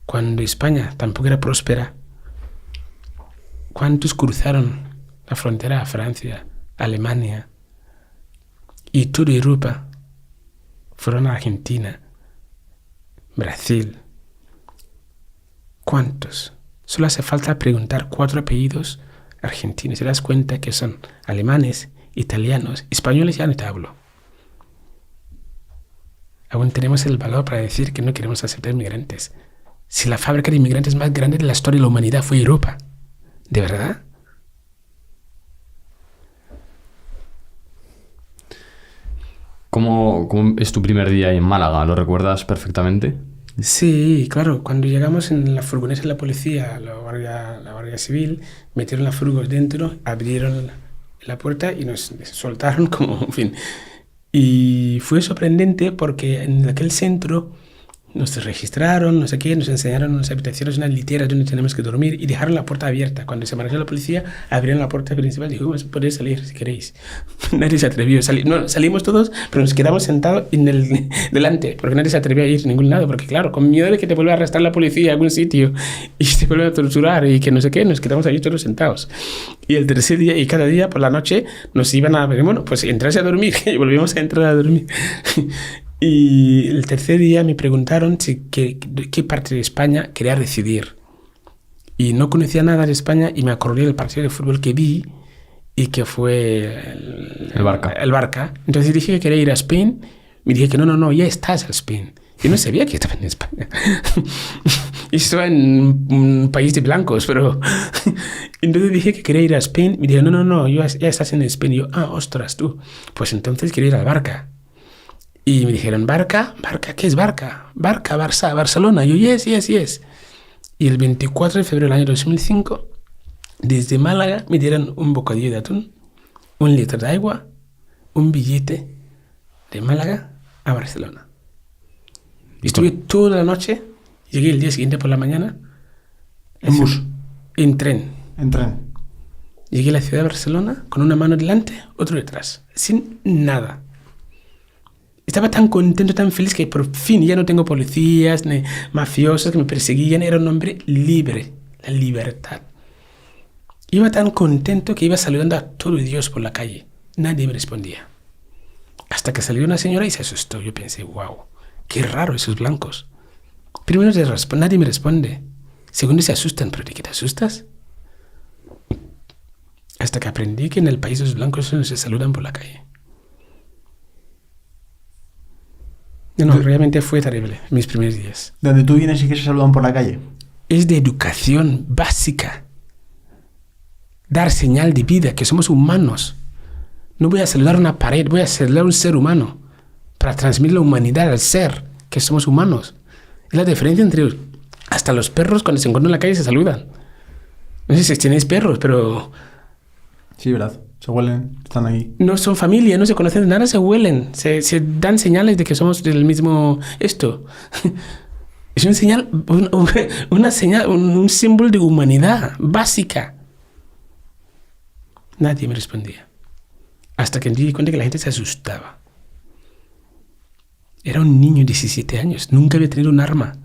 cuando España tampoco era próspera, ¿cuántos cruzaron la frontera a Francia, Alemania y toda Europa? Fueron a Argentina, Brasil. ¿Cuántos? Solo hace falta preguntar 4 apellidos argentinos. Te das cuenta que son alemanes, italianos, españoles, ya no te hablo. Aún tenemos el valor para decir que no queremos aceptar inmigrantes. Si la fábrica de inmigrantes más grande de la historia de la humanidad fue Europa, ¿de verdad? ¿Cómo es tu primer día ahí en Málaga? ¿Lo recuerdas perfectamente? Sí, claro. Cuando llegamos en la furgoneta de la policía, la guardia civil, metieron las furgos dentro, abrieron la puerta y nos soltaron como, en fin. Y fue sorprendente porque en aquel centro nos registraron, no sé qué, nos enseñaron unas habitaciones, unas literas donde tenemos que dormir y dejaron la puerta abierta. Cuando se marchó la policía, abrieron la puerta principal y dijimos, podéis salir si queréis. Nadie se atrevió a salir. No, salimos todos, pero nos quedamos sentados delante, porque nadie se atrevió a ir a ningún lado, porque claro, con miedo de que te vuelva a arrestar la policía a algún sitio y te vuelva a torturar y que no sé qué, nos quedamos ahí todos sentados. Y el tercer día y cada día por la noche nos iban a ver, bueno, pues entrarse a dormir y volvimos a entrar a dormir. Y el tercer día me preguntaron qué parte de España quería residir. Y no conocía nada de España y me acordé del partido de fútbol que vi y que fue El Barca. El Barca. Entonces dije que quería ir a Spain. Me dije que no, ya estás en Spain. Yo no sabía que estaba en España. Y estaba en un país de blancos, pero... Entonces dije que quería ir a Spain. Me dijeron, no, ya estás en Spain. Y yo, ostras, tú. Pues entonces quiero ir al Barca. Y me dijeron, ¿Barca? ¿Qué es Barca? Barca, Barça, Barcelona. Yo, yes. Y el 24 de febrero del año 2005, desde Málaga, me dieron un bocadillo de atún, 1 litro de agua, un billete de Málaga a Barcelona. Y estuve toda la noche, llegué el día siguiente por la mañana. ¿En bus? En tren. En tren. Llegué a la ciudad de Barcelona con una mano delante, otro detrás, sin nada. Estaba tan contento, tan feliz que por fin ya no tengo policías ni mafiosos que me perseguían. Era un hombre libre, la libertad. Iba tan contento que iba saludando a todo Dios por la calle. Nadie me respondía. Hasta que salió una señora y se asustó. Yo pensé, wow, qué raro esos blancos. Primero nadie me responde. Segundo se asustan, pero ¿de qué te asustas? Hasta que aprendí que en el país los blancos no se saludan por la calle. No, realmente fue terrible, mis primeros días. ¿De donde tú vienes y que se saludan por la calle? Es de educación básica. Dar señal de vida, que somos humanos. No voy a saludar una pared, voy a saludar a un ser humano. Para transmitir la humanidad al ser, que somos humanos. Es la diferencia entre... Hasta los perros cuando se encuentran en la calle se saludan. No sé si tenéis perros, pero... Sí, verdad. Se huelen, están ahí. No son familia, no se conocen de nada, se huelen. Se dan señales de que somos del mismo esto. Es una señal, una señal, un símbolo de humanidad básica. Nadie me respondía. Hasta que me di cuenta que la gente se asustaba. Era un niño de 17 años. Nunca había tenido un arma.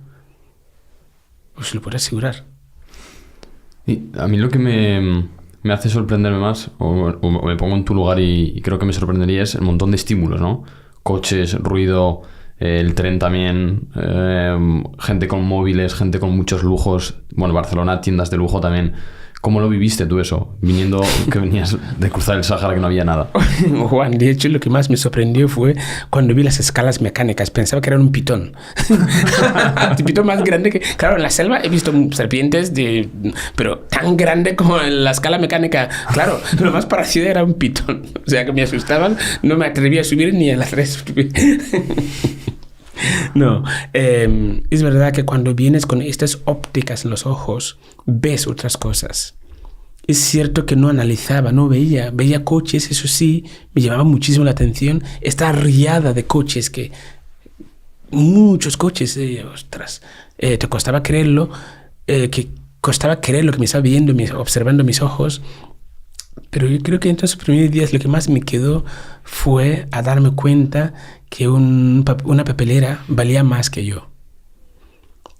Os lo puedo asegurar. Y a mí lo que me hace sorprenderme más, o me pongo en tu lugar y creo que me sorprendería, es el montón de estímulos, ¿no? Coches, ruido, el tren también, gente con móviles, gente con muchos lujos. Bueno, Barcelona, tiendas de lujo también ¿Cómo lo viviste tú eso? Viniendo, que venías de cruzar el Sáhara, que no había nada. Juan, de hecho, lo que más me sorprendió fue cuando vi las escalas mecánicas. Pensaba que era un pitón. El pitón más grande que... Claro, en la selva he visto serpientes pero tan grande como en la escala mecánica. Claro, lo más parecido era un pitón. O sea, que me asustaban. No me atreví a subir ni a las 3. No, es verdad que cuando vienes con estas ópticas en los ojos, ves otras cosas. Es cierto que no analizaba, no veía coches, eso sí, me llamaba muchísimo la atención. Esta riada de coches, muchos coches, ostras, te costaba creerlo, que me estaba viendo, observando mis ojos. Pero yo creo que en esos primeros días lo que más me quedó fue a darme cuenta que una papelera valía más que yo.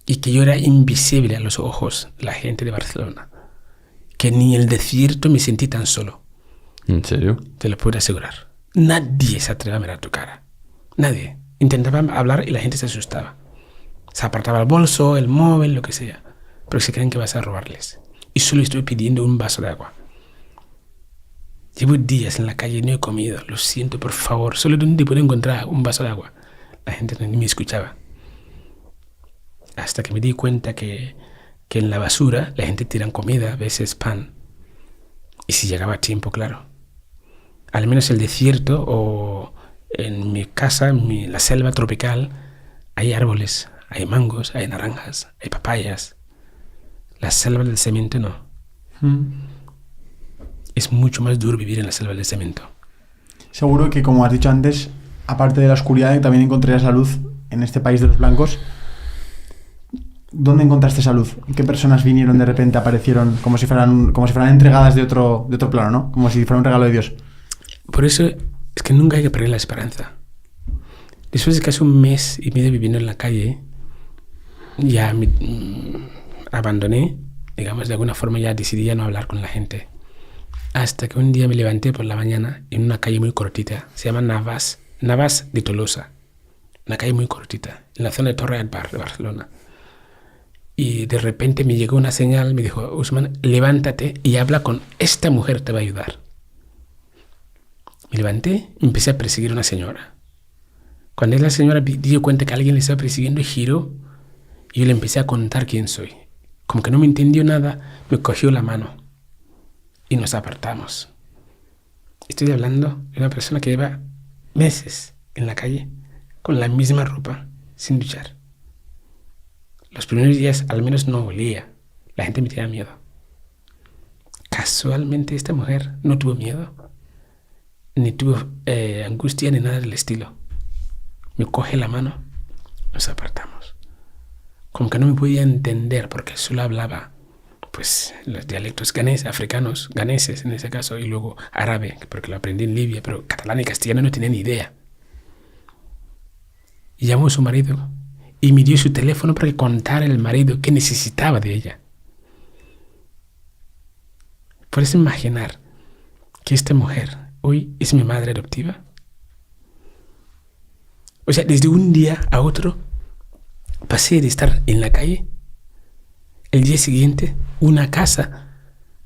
Y que yo era invisible a los ojos de la gente de Barcelona. Que ni en el desierto me sentí tan solo. ¿En serio? Te lo puedo asegurar. Nadie se atrevía a mirar tu cara. Nadie. Intentaba hablar y la gente se asustaba. Se apartaba el bolso, el móvil, lo que sea. Pero se creen que vas a robarles. Y solo estoy pidiendo un vaso de agua. Llevo días en la calle y no he comido. Lo siento, por favor. Solo donde puedo encontrar un vaso de agua. La gente ni me escuchaba. Hasta que me di cuenta que en la basura la gente tira comida, a veces pan. Y si llegaba a tiempo, claro. Al menos el desierto o en mi casa, la selva tropical, hay árboles, hay mangos, hay naranjas, hay papayas. La selva del cemento no. Es mucho más duro vivir en la selva del cemento. Seguro que, como has dicho antes, aparte de la oscuridad, también encontrarías la luz en este país de los blancos. ¿Dónde encontraste esa luz? ¿Qué personas vinieron de repente, aparecieron como si fueran entregadas de otro plano, ¿no? Como si fuera un regalo de Dios. Por eso es que nunca hay que perder la esperanza. Después de casi un mes y medio viviendo en la calle, ya abandoné, digamos, de alguna forma ya decidí ya no hablar con la gente. Hasta que un día me levanté por la mañana en una calle muy cortita, se llama Navàs de Tolosa, una calle muy cortita, en la zona de Torre del Bar de Barcelona. Y de repente me llegó una señal, me dijo: Usman, levántate y habla con esta mujer, te va a ayudar. Me levanté y empecé a perseguir a una señora. Cuando la señora dio cuenta que alguien le estaba persiguiendo, giró y yo le empecé a contar quién soy. Como que no me entendió nada, me cogió la mano y nos apartamos. Estoy hablando de una persona que lleva meses en la calle con la misma ropa, sin duchar. Los primeros días al menos no olía. La gente me tenía miedo. Casualmente esta mujer no tuvo miedo, ni tuvo angustia ni nada del estilo. Me coge la mano, nos apartamos. Como que no me podía entender porque solo hablaba pues los dialectos africanos, ganeses en ese caso, y luego árabe, porque lo aprendí en Libia, pero catalán y castellano no tenía ni idea. Y llamó a su marido y me dio su teléfono para que contara al marido que necesitaba de ella. ¿Puedes imaginar que esta mujer hoy es mi madre adoptiva? O sea, desde un día a otro pasé de estar en la calle, el día siguiente una casa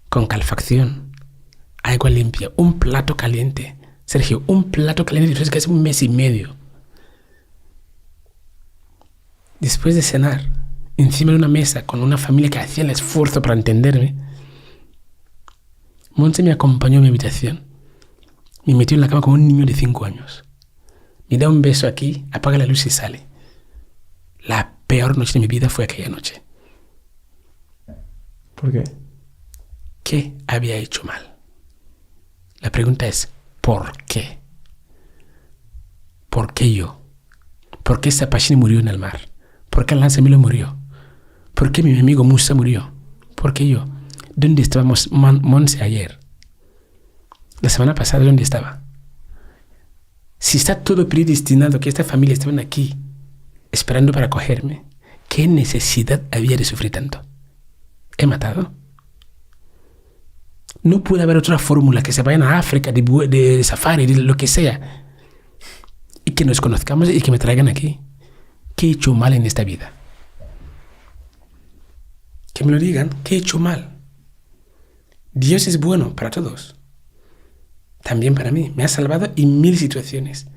con calefacción, agua limpia, un plato caliente. Sergio, un plato caliente después de casi un mes y medio. Después de cenar, encima de una mesa con una familia que hacía el esfuerzo para entenderme, Montse me acompañó a mi habitación. Me metió en la cama como un niño de 5 años. Me da un beso aquí, apaga la luz y sale. La peor noche de mi vida fue aquella noche. ¿Por qué? ¿Qué había hecho mal? La pregunta es, ¿por qué? ¿Por qué yo? ¿Por qué Sapashini murió en el mar? ¿Por qué Lanzamilo murió? ¿Por qué mi amigo Musa murió? ¿Por qué yo? ¿Dónde estábamos Monse ayer? La semana pasada, ¿dónde estaba? Si está todo predestinado que esta familia estaban aquí, esperando para cogerme, ¿qué necesidad había de sufrir tanto? ¿He matado? No puede haber otra fórmula que se vayan a África de safari, de lo que sea, y que nos conozcamos y que me traigan aquí. ¿Qué he hecho mal en esta vida? Que me lo digan, ¿qué he hecho mal? Dios es bueno para todos. También para mí. Me ha salvado en 1000 situaciones.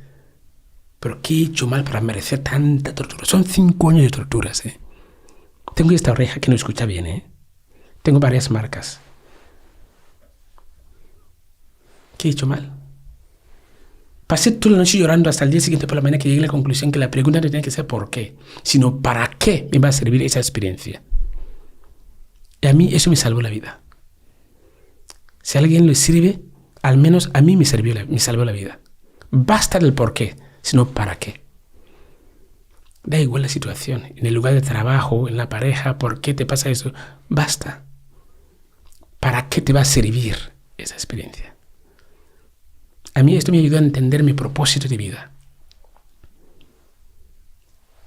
¿Pero qué he hecho mal para merecer tanta tortura? Son 5 años de torturas, ¿eh? Tengo esta oreja que no escucha bien, ¿eh? Tengo varias marcas. ¿Qué he hecho mal? Pasé toda la noche llorando hasta el día siguiente por la mañana que llegué a la conclusión que la pregunta no tiene que ser ¿por qué? Sino ¿para qué me va a servir esa experiencia? Y a mí eso me salvó la vida. Si a alguien le sirve, al menos a mí me salvó la vida. Basta del por qué, sino para qué. Da igual la situación, en el lugar de trabajo, en la pareja, ¿por qué te pasa eso? Basta. ¿Para qué te va a servir esa experiencia? A mí esto me ayudó a entender mi propósito de vida.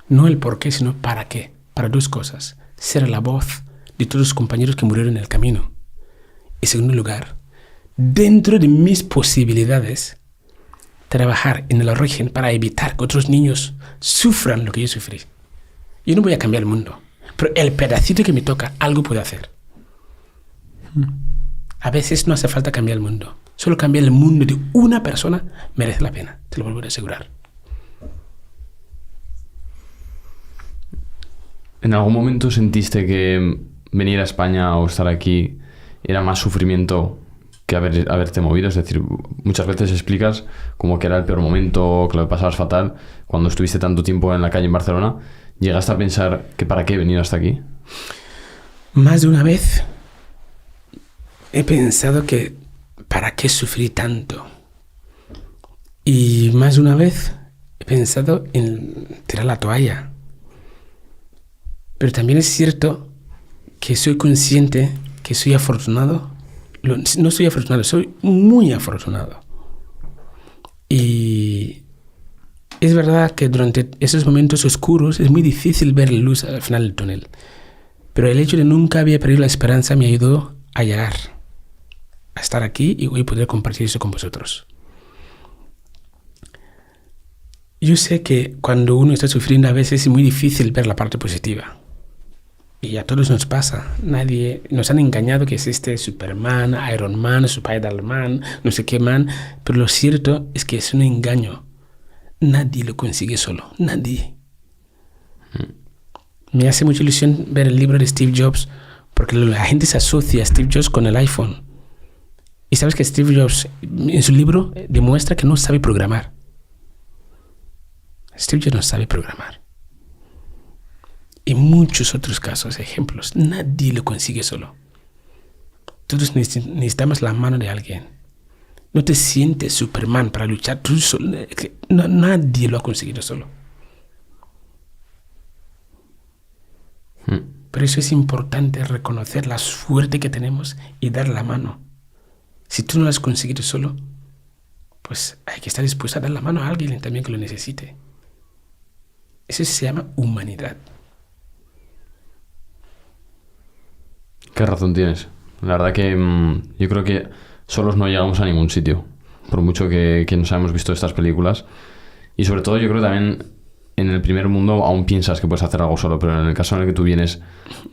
No el por qué, sino para qué. Para 2 cosas. Ser la voz de todos los compañeros que murieron en el camino. Y en segundo lugar, dentro de mis posibilidades, trabajar en el origen para evitar que otros niños sufran lo que yo sufrí. Yo no voy a cambiar el mundo, pero el pedacito que me toca, algo puedo hacer. A veces no hace falta cambiar el mundo. Solo cambiar el mundo de una persona merece la pena, te lo vuelvo a asegurar. ¿En algún momento sentiste que venir a España o estar aquí era más sufrimiento que haberte movido? Es decir, muchas veces explicas como que era el peor momento, que lo pasabas fatal. Cuando estuviste tanto tiempo en la calle en Barcelona, ¿llegaste a pensar que para qué he venido hasta aquí? Más de una vez he pensado que ¿para qué sufrí tanto? Y más de una vez he pensado en tirar la toalla. Pero también es cierto que soy consciente que soy afortunado. No soy afortunado, soy muy afortunado. Y es verdad que durante esos momentos oscuros es muy difícil ver la luz al final del túnel. Pero el hecho de nunca haber perdido la esperanza me ayudó a llegar, a estar aquí y hoy poder compartir eso con vosotros. Yo sé que cuando uno está sufriendo a veces es muy difícil ver la parte positiva. Y a todos nos pasa. Nadie nos han engañado que existe Superman, Iron Man, Spider-Man, no sé qué man. Pero lo cierto es que es un engaño. Nadie lo consigue solo. Nadie. Me hace mucha ilusión ver el libro de Steve Jobs porque la gente se asocia a Steve Jobs con el iPhone. Y sabes que Steve Jobs en su libro demuestra que no sabe programar. Steve Jobs no sabe programar. Y muchos otros casos, ejemplos. Nadie lo consigue solo. Todos necesitamos la mano de alguien. No te sientes Superman para luchar tú solo. No, nadie lo ha conseguido solo. Por eso es importante reconocer la suerte que tenemos y dar la mano. Si tú no lo has conseguido solo, pues hay que estar dispuesto a dar la mano a alguien también que lo necesite. Eso se llama humanidad. Qué razón tienes. La verdad que yo creo que solos no llegamos a ningún sitio, por mucho que nos hayamos visto estas películas. Y sobre todo yo creo también en el primer mundo aún piensas que puedes hacer algo solo, pero en el caso en el que tú vienes,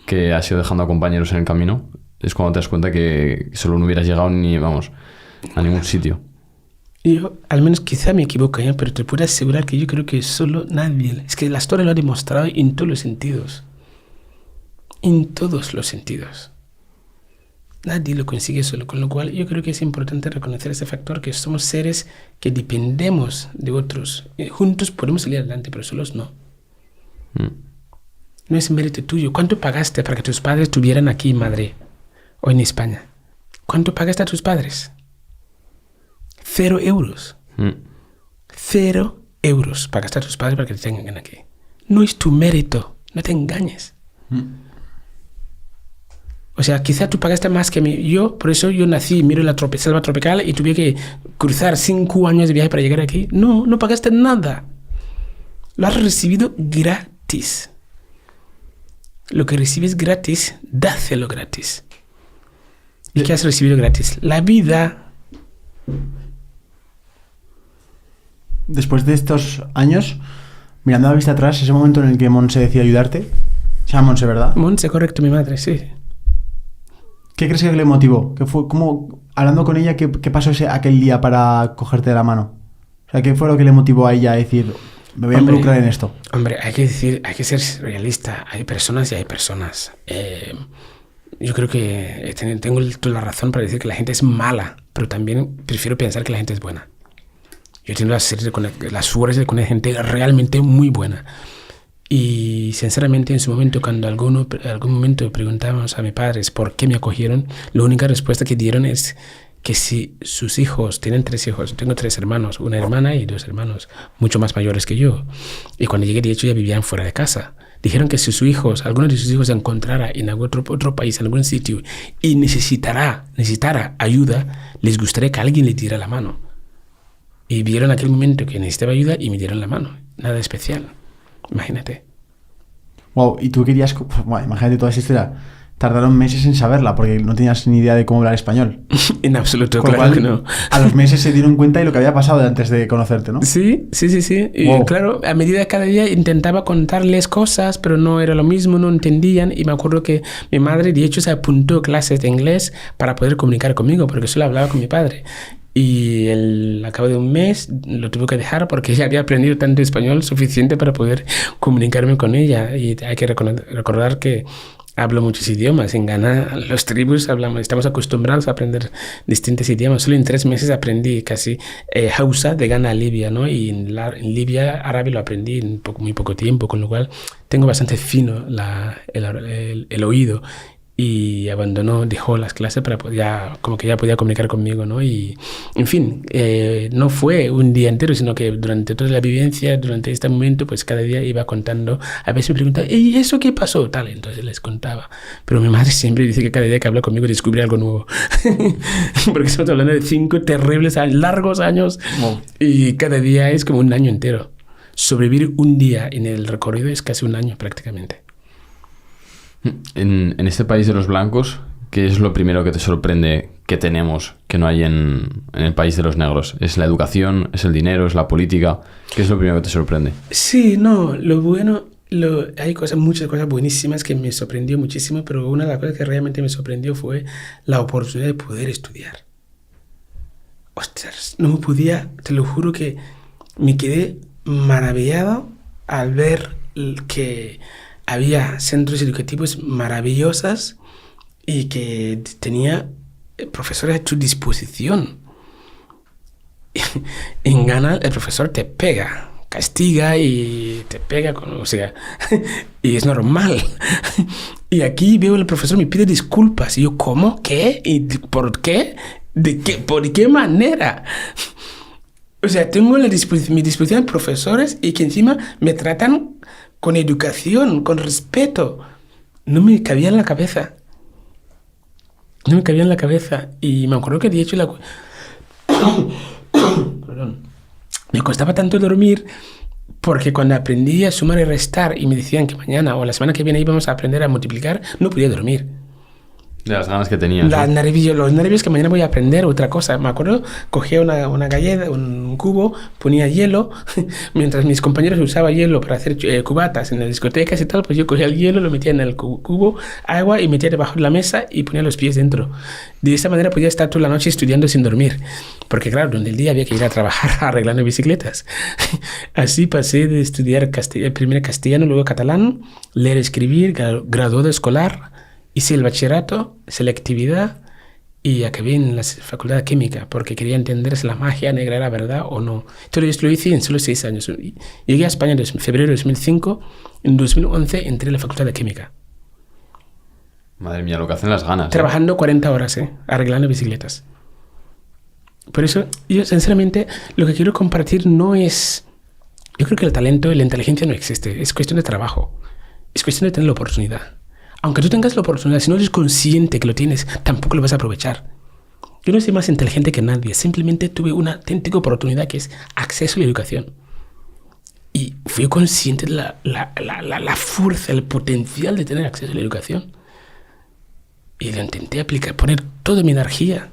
que has ido dejando a compañeros en el camino, es cuando te das cuenta que solo no hubieras llegado ni, vamos, a ningún sitio. Yo, al menos quizá me equivoco, pero te puedo asegurar que yo creo que solo nadie... Es que la historia lo ha demostrado en todos los sentidos. En todos los sentidos. Nadie lo consigue solo, con lo cual yo creo que es importante reconocer ese factor, que somos seres que dependemos de otros. Juntos podemos salir adelante, pero solos no. No es mérito tuyo. ¿Cuánto pagaste para que tus padres estuvieran aquí en Madrid o en España? ¿Cuánto pagaste a tus padres? 0 euros. 0 euros pagaste a tus padres para que te tengan aquí. No es tu mérito, no te engañes. O sea, quizá tú pagaste más que mí. Yo, por eso yo nací, miro la selva tropical y tuve que cruzar 5 años de viaje para llegar aquí. No, no pagaste nada. Lo has recibido gratis. Lo que recibes gratis, dáselo gratis. ¿Y qué has recibido gratis? La vida. Después de estos años, mirando a la vista atrás, ese momento en el que Montse decía ayudarte, se llama Montse, ¿verdad? Montse, correcto, mi madre, sí. ¿Qué crees que le motivó? ¿Qué fue, hablando con ella, qué pasó aquel día para cogerte de la mano? O sea, ¿qué fue lo que le motivó a ella a decir, me voy a involucrar en esto? Hombre, hay que ser realista. Hay personas y hay personas. Yo creo que tengo toda la razón para decir que la gente es mala, pero también prefiero pensar que la gente es buena. Yo tengo la suerte de conocer gente realmente muy buena. Y sinceramente en su momento, cuando algún momento preguntábamos a mis padres por qué me acogieron, la única respuesta que dieron es que si sus hijos, tienen 3 hijos, tengo 3 hermanos, una hermana y 2 hermanos, mucho más mayores que yo. Y cuando llegué, de hecho, ya vivían fuera de casa. Dijeron que si alguno de sus hijos se encontrara en otro país, en algún sitio, y necesitara ayuda, les gustaría que alguien le diera la mano. Y vieron aquel momento que necesitaba ayuda y me dieron la mano. Nada especial. Imagínate. Wow, y tú querías... Bueno, imagínate toda esa historia. Tardaron meses en saberla porque no tenías ni idea de cómo hablar español. En absoluto, con claro cual, que no. A los meses se dieron cuenta de lo que había pasado antes de conocerte, ¿no? Sí. Y wow. Claro, a medida de cada día intentaba contarles cosas, pero no era lo mismo, no entendían. Y me acuerdo que mi madre, de hecho, se apuntó a clases de inglés para poder comunicar conmigo, porque solo hablaba con mi padre. Y al cabo de un mes lo tuve que dejar porque ya había aprendido tanto español suficiente para poder comunicarme con ella. Y hay que recordar que hablo muchos idiomas. En Ghana, los tribus estamos acostumbrados a aprender distintos idiomas. Solo en 3 meses aprendí casi Hausa de Ghana a Libia, ¿no? Y en Libia árabe lo aprendí en muy poco tiempo, con lo cual tengo bastante fino el oído. Y dejó las clases para como que ya podía comunicar conmigo, ¿no? Y, en fin, no fue un día entero, sino que durante toda la vivencia, durante este momento, pues cada día iba contando. A veces me preguntaba, ¿y eso qué pasó? Tal, entonces les contaba. Pero mi madre siempre dice que cada día que habla conmigo descubre algo nuevo. Porque estamos hablando de 5 terribles, largos años. Wow. Y cada día es como un año entero. Sobrevivir un día en el recorrido es casi un año prácticamente. En este país de los blancos, ¿qué es lo primero que te sorprende que tenemos que no hay en el país de los negros? ¿Es la educación? ¿Es el dinero? ¿Es la política? ¿Qué es lo primero que te sorprende? Sí, no, lo bueno, hay muchas cosas buenísimas que me sorprendió muchísimo, pero una de las cosas que realmente me sorprendió fue la oportunidad de poder estudiar. Ostras, no me podía, te lo juro que me quedé maravillado al ver que había centros educativos maravillosos y que tenía profesores a tu disposición. En Ghana el profesor te pega, castiga y te pega, y es normal. Y aquí veo el profesor me pide disculpas y yo, ¿cómo? ¿Qué? ¿Y por qué? ¿De qué? ¿Por qué manera? O sea, tengo mi disposición profesores y que encima me tratan con educación, con respeto. No me cabía en la cabeza. Y me acuerdo que de hecho Perdón. Me costaba tanto dormir porque cuando aprendí a sumar y restar y me decían que mañana o la semana que viene íbamos a aprender a multiplicar, no podía dormir. De las ganas que tenías. Los nervios que mañana voy a aprender otra cosa. Me acuerdo, cogía una galleta, un cubo, ponía hielo. Mientras mis compañeros usaban hielo para hacer cubatas en las discotecas y tal, pues yo cogía el hielo, lo metía en el cubo, agua y metía debajo de la mesa y ponía los pies dentro. De esta manera podía estar toda la noche estudiando sin dormir. Porque claro, durante el día había que ir a trabajar arreglando bicicletas. Así pasé de estudiar primero castellano, luego catalán, leer, escribir, graduado escolar. Hice el bachillerato, selectividad y acabé en la facultad de química porque quería entender si la magia negra era verdad o no. Todo esto lo hice en solo 6 años. Llegué a España en febrero de 2005. En 2011 entré en la facultad de química. Madre mía, lo que hacen las ganas. Trabajando 40 horas, arreglando bicicletas. Por eso, yo sinceramente, lo que quiero compartir no es... Yo creo que el talento y la inteligencia no existe. Es cuestión de trabajo. Es cuestión de tener la oportunidad. Aunque tú tengas la oportunidad, si no eres consciente que lo tienes, tampoco lo vas a aprovechar. Yo no soy más inteligente que nadie. Simplemente tuve una auténtica oportunidad que es acceso a la educación. Y fui consciente de la fuerza, el potencial de tener acceso a la educación. Y lo intenté aplicar, poner toda mi energía.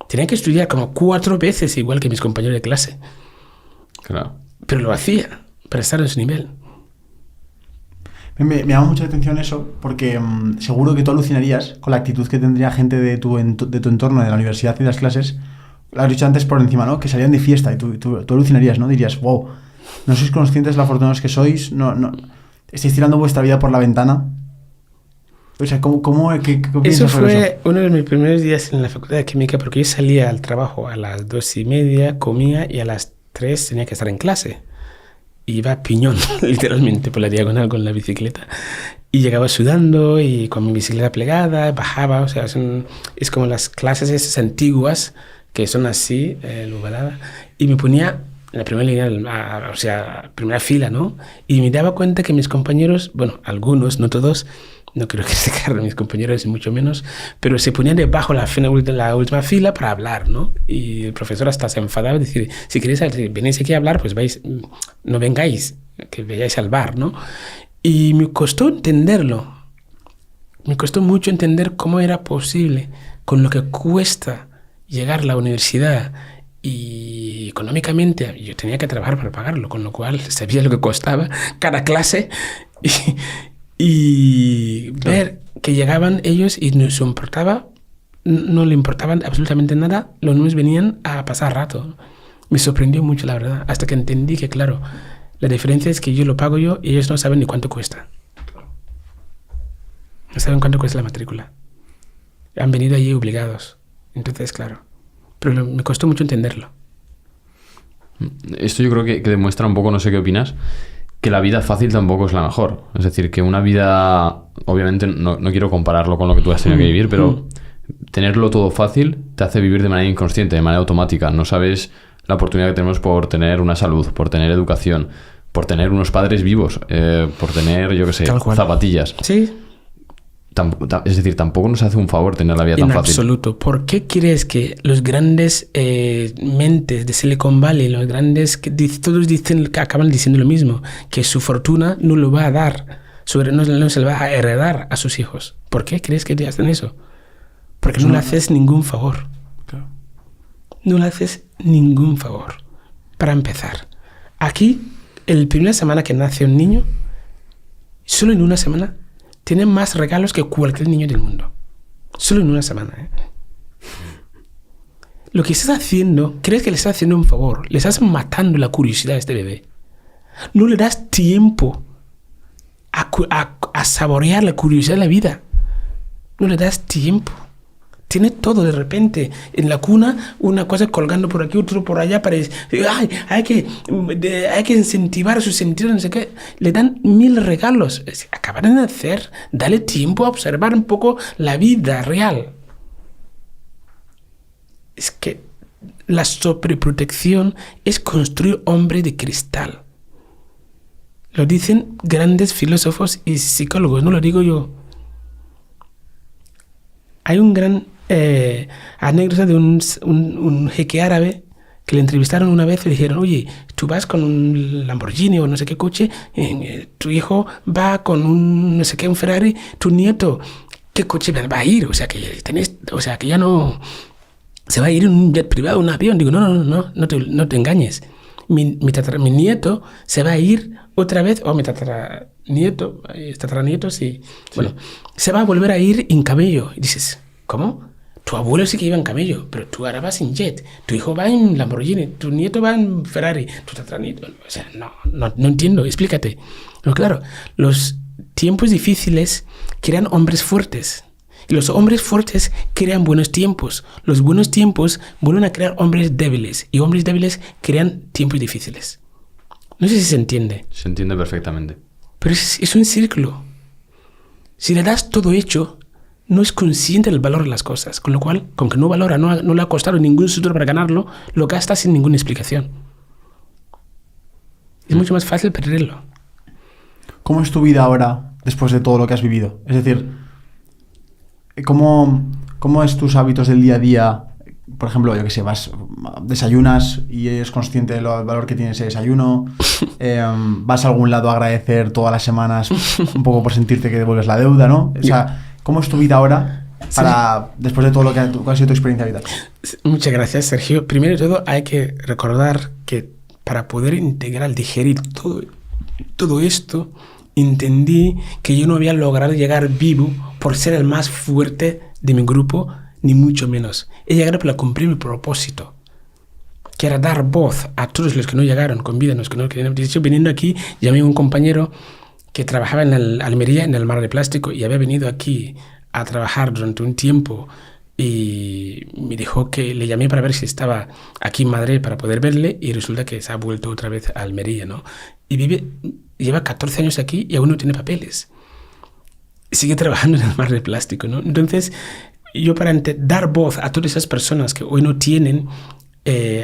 Tenía que estudiar como 4 veces igual que mis compañeros de clase. Claro. Pero lo hacía para estar en su nivel. Me llama mucha atención eso, porque seguro que tú alucinarías con la actitud que tendría gente de tu entorno, de la universidad y de las clases. Lo has dicho antes por encima, ¿no? Que salían de fiesta y tú alucinarías, ¿no? Dirías, wow, no sois conscientes de lo afortunados que sois, no, estáis tirando vuestra vida por la ventana. O sea, ¿qué Eso piensas sobre fue uno de mis primeros días en la Facultad de Química, porque yo salía al trabajo a las 2:30, comía y a las 3 tenía que estar en clase. Iba a piñón, literalmente, por la diagonal con la bicicleta. Y llegaba sudando y con mi bicicleta plegada, bajaba. O sea, es como las clases esas antiguas que son así, luvaladas. Y me ponía en la primera línea, o sea, primera fila, ¿no? Y me daba cuenta que mis compañeros, bueno, algunos, no todos, no creo que se carguen mis compañeros, ni mucho menos, pero se ponían debajo de la última fila para hablar, ¿no? Y el profesor hasta se enfadaba, decir, si queréis venís aquí a hablar, pues vais, no vengáis, que vayáis al bar, ¿no? Y me costó entenderlo. Me costó mucho entender cómo era posible, con lo que cuesta llegar a la universidad y económicamente yo tenía que trabajar para pagarlo, con lo cual sabía lo que costaba cada clase y ver que llegaban ellos y no le importaban absolutamente nada, los niños venían a pasar rato. Me sorprendió mucho, la verdad, hasta que entendí que, claro, la diferencia es que yo lo pago yo y ellos no saben ni cuánto cuesta. No saben cuánto cuesta la matrícula. Han venido allí obligados. Entonces, claro. Pero me costó mucho entenderlo. Esto yo creo que demuestra un poco, no sé qué opinas, que la vida fácil tampoco es la mejor. Es decir, que una vida, obviamente no quiero compararlo con lo que tú has tenido que vivir, pero tenerlo todo fácil te hace vivir de manera inconsciente, de manera automática. No sabes la oportunidad que tenemos por tener una salud, por tener educación, por tener unos padres vivos, por tener, yo qué sé, zapatillas. Sí. Es decir, tampoco nos hace un favor tener la vida tan fácil. En absoluto. ¿Por qué crees que los grandes mentes de Silicon Valley, los grandes, todos que acaban diciendo lo mismo? Que su fortuna no lo va a dar, no se lo va a heredar a sus hijos. ¿Por qué crees que te hacen eso? Porque no le haces ningún favor. Claro. No le haces ningún favor. Para empezar, aquí, la primera semana que nace un niño, solo en una semana, tiene más regalos que cualquier niño del mundo. Solo en una semana, ¿eh? Lo que estás haciendo, crees que le estás haciendo un favor. Le estás matando la curiosidad a este bebé. No le das tiempo a saborear la curiosidad de la vida. No le das tiempo. Tiene todo de repente. En la cuna, una cosa colgando por aquí, otro por allá. Para decir, ay, hay que incentivar su sentido, no sé qué. Le dan 1000 regalos. Acaban de nacer. Dale tiempo a observar un poco la vida real. Es que la sobreprotección es construir hombres de cristal. Lo dicen grandes filósofos y psicólogos, no lo digo yo. Hay un gran anécdota de un jeque árabe que le entrevistaron una vez y le dijeron, oye, tú vas con un Lamborghini o no sé qué coche, tu hijo va con un no sé qué, un Ferrari, tu nieto, ¿qué coche va a ir? O sea que ya no se va a ir en un jet privado, un avión. Digo, no te engañes. Mi nieto se va a ir otra vez, o mi tataranieto, sí. Bueno, se va a volver a ir en camello. Y dices, ¿cómo? Tu abuelo sí que iba en camello, pero tú ahora vas en jet. Tu hijo va en Lamborghini, tu nieto va en Ferrari, tu tataranieto. O sea, no entiendo, explícate. Pero claro, los tiempos difíciles crean hombres fuertes. Y los hombres fuertes crean buenos tiempos. Los buenos tiempos vuelven a crear hombres débiles. Y hombres débiles crean tiempos difíciles. No sé si se entiende. Se entiende perfectamente. Pero es un círculo. Si le das todo hecho, no es consciente del valor de las cosas. Con lo cual, con que no valora, no le ha costado ningún sudor para ganarlo, lo gasta sin ninguna explicación. Es mucho más fácil perderlo. ¿Cómo es tu vida ahora, después de todo lo que has vivido? Es decir, ¿cómo es tus hábitos del día a día? Por ejemplo, yo qué sé, desayunas y eres consciente del valor que tiene ese desayuno. Vas a algún lado a agradecer todas las semanas un poco por sentirte que devuelves la deuda, ¿no? O sea, ¿cómo es tu vida ahora después de todo lo que ha sido tu experiencia vital? Muchas gracias, Sergio. Primero de todo, hay que recordar que para poder integrar, digerir todo esto, entendí que yo no había logrado llegar vivo por ser el más fuerte de mi grupo, ni mucho menos. He llegado para cumplir mi propósito, que era dar voz a todos los que no llegaron con vida, los que no querían. De hecho, viniendo aquí, llamé a un compañero que trabajaba en Almería, en el mar de plástico, y había venido aquí a trabajar durante un tiempo, y me dijo que le llamé para ver si estaba aquí en Madrid para poder verle, y resulta que se ha vuelto otra vez a Almería, ¿no? Y lleva 14 años aquí y aún no tiene papeles. Sigue trabajando en el mar de plástico, ¿no? Entonces, yo para dar voz a todas esas personas que hoy no tienen,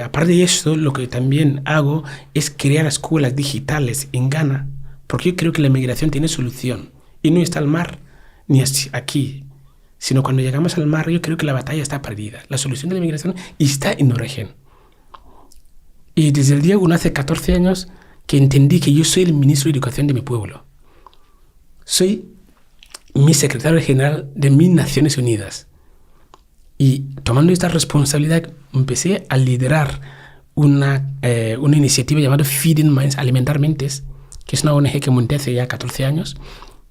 aparte de esto, lo que también hago es crear escuelas digitales en Ghana, porque yo creo que la migración tiene solución. Y no está al mar, ni aquí, sino cuando llegamos al mar, yo creo que la batalla está perdida. La solución de la migración está en origen. Y desde el día 1, hace 14 años, que entendí que yo soy el ministro de Educación de mi pueblo. Soy mi secretario general de mis Naciones Unidas. Y tomando esta responsabilidad, empecé a liderar una iniciativa llamada Feeding Minds, Alimentar Mentes, que es una ONG que monté hace ya 14 años,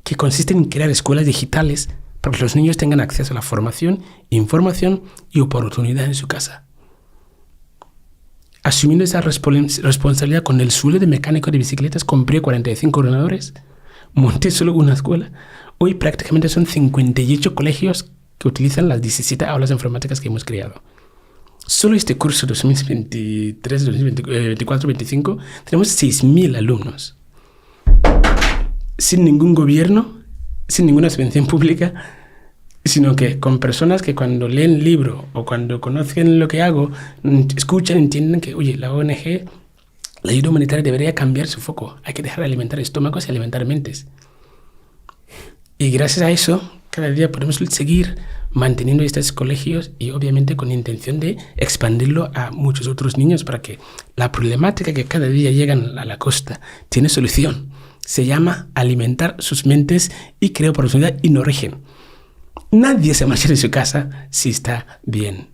que consiste en crear escuelas digitales para que los niños tengan acceso a la formación, información y oportunidad en su casa. Asumiendo esa responsabilidad con el sueldo de mecánico de bicicletas, compré 45 ordenadores, monté solo una escuela. Hoy prácticamente son 58 colegios que utilizan las 17 aulas informáticas que hemos creado. Solo este curso 2023-2024-2025 tenemos 6.000 alumnos. Sin ningún gobierno, sin ninguna subvención pública, sino que con personas que cuando leen el libro o cuando conocen lo que hago, escuchan, entienden que, oye, la ONG, la ayuda humanitaria debería cambiar su foco. Hay que dejar de alimentar estómagos y alimentar mentes. Y gracias a eso, cada día podemos seguir manteniendo estos colegios y obviamente con intención de expandirlo a muchos otros niños para que la problemática que cada día llegan a la costa tiene solución. Se llama alimentar sus mentes y crear oportunidad y no origen. Nadie se marcha de su casa si está bien.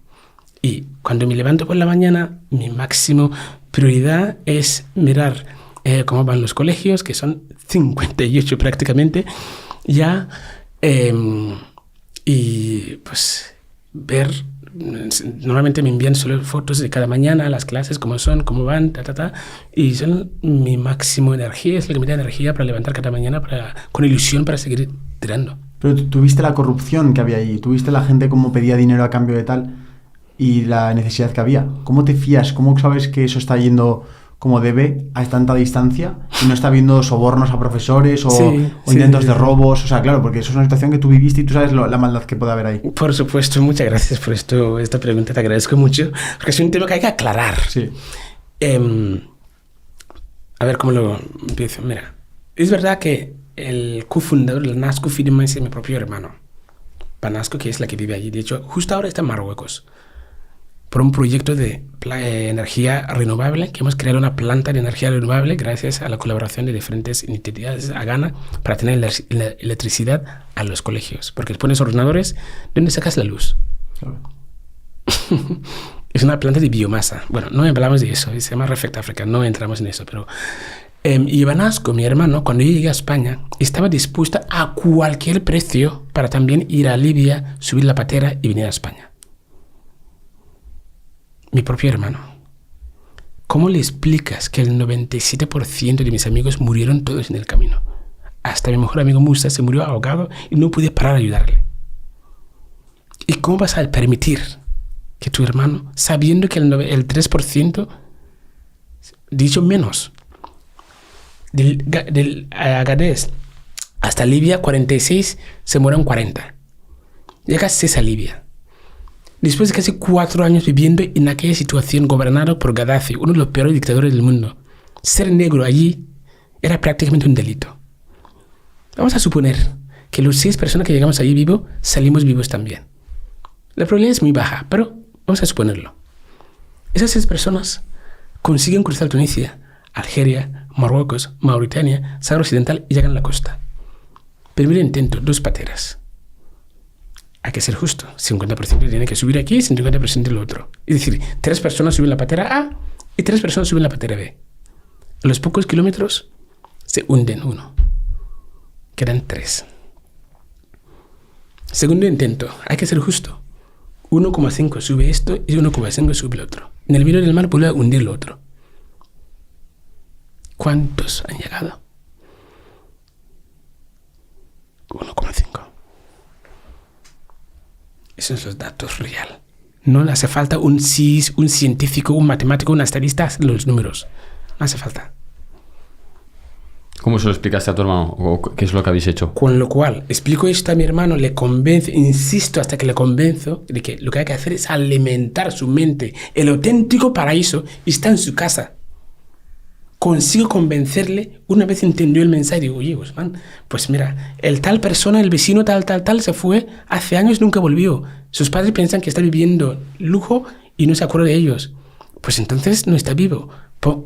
Y cuando me levanto por la mañana, mi máxima prioridad es mirar cómo van los colegios, que son 58 prácticamente, ya, y pues ver, normalmente me envían solo fotos de cada mañana, las clases, cómo son, cómo van, y son mi máximo energía, es lo que me da energía para levantar cada mañana con ilusión para seguir tirando. Pero tú viste la corrupción que había allí, tú viste la gente cómo pedía dinero a cambio de tal y la necesidad que había. ¿Cómo te fías? ¿Cómo sabes que eso está yendo como debe a tanta distancia y no está habiendo sobornos a profesores o intentos de robos? O sea, claro, porque eso es una situación que tú viviste y tú sabes la maldad que puede haber ahí. Por supuesto, muchas gracias por esta pregunta, te agradezco mucho, porque es un tema que hay que aclarar. Sí. A ver cómo lo empiezo. Mira, es verdad que el cofundador del NASCO Feeding Minds es mi propio hermano, Panasco, que es la que vive allí. De hecho, justo ahora está en Marruecos por un proyecto de energía renovable, que hemos creado una planta de energía renovable gracias a la colaboración de diferentes entidades a Ghana para tener electricidad a los colegios. Porque pones ordenadores, ¿de dónde sacas la luz? Claro. Es una planta de biomasa. Bueno, no hablamos de eso, se llama Reflect Africa, no entramos en eso, pero... y Panasco, mi hermano, cuando yo llegué a España, estaba dispuesta a cualquier precio para también ir a Libia, subir la patera y venir a España. Mi propio hermano. ¿Cómo le explicas que el 97% de mis amigos murieron todos en el camino? Hasta mi mejor amigo Musa se murió ahogado y no pude parar a ayudarle. ¿Y cómo vas a permitir que tu hermano, sabiendo que el 3%, dicho menos, del Agadez hasta Libia, 46, se mueren 40. Llegas a Libia. Después de casi 4 años viviendo en aquella situación gobernado por Gaddafi, uno de los peores dictadores del mundo, ser negro allí era prácticamente un delito. Vamos a suponer que los 6 personas que llegamos allí vivos, salimos vivos también. La probabilidad es muy baja, pero vamos a suponerlo. Esas 6 personas consiguen cruzar Tunisia, Algeria, Marruecos, Mauritania, Sahara Occidental y llegan a la costa. Primer intento, 2 pateras. Hay que ser justo. 50% tiene que subir aquí y 50% el otro. Es decir, 3 personas suben la patera A y 3 personas suben la patera B. A los pocos kilómetros se hunden uno. Quedan 3. Segundo intento, hay que ser justo. 1,5 sube esto y 1,5 sube el otro. En el medio del mar vuelve a hundir el otro. ¿Cuántos han llegado? 1,5. Esos son los datos reales. No le hace falta un científico, un matemático, un estadista hacer los números. No hace falta. ¿Cómo se lo explicaste a tu hermano? ¿O qué es lo que habéis hecho? Con lo cual, explico esto a mi hermano, le convenzo, insisto hasta que le convenzo de que lo que hay que hacer es alimentar su mente. El auténtico paraíso está en su casa. Consigo convencerle, una vez entendió el mensaje, digo, oye, Guzmán, pues mira, el tal persona, el vecino tal, se fue, hace años nunca volvió. Sus padres piensan que está viviendo lujo y no se acuerda de ellos. Pues entonces no está vivo.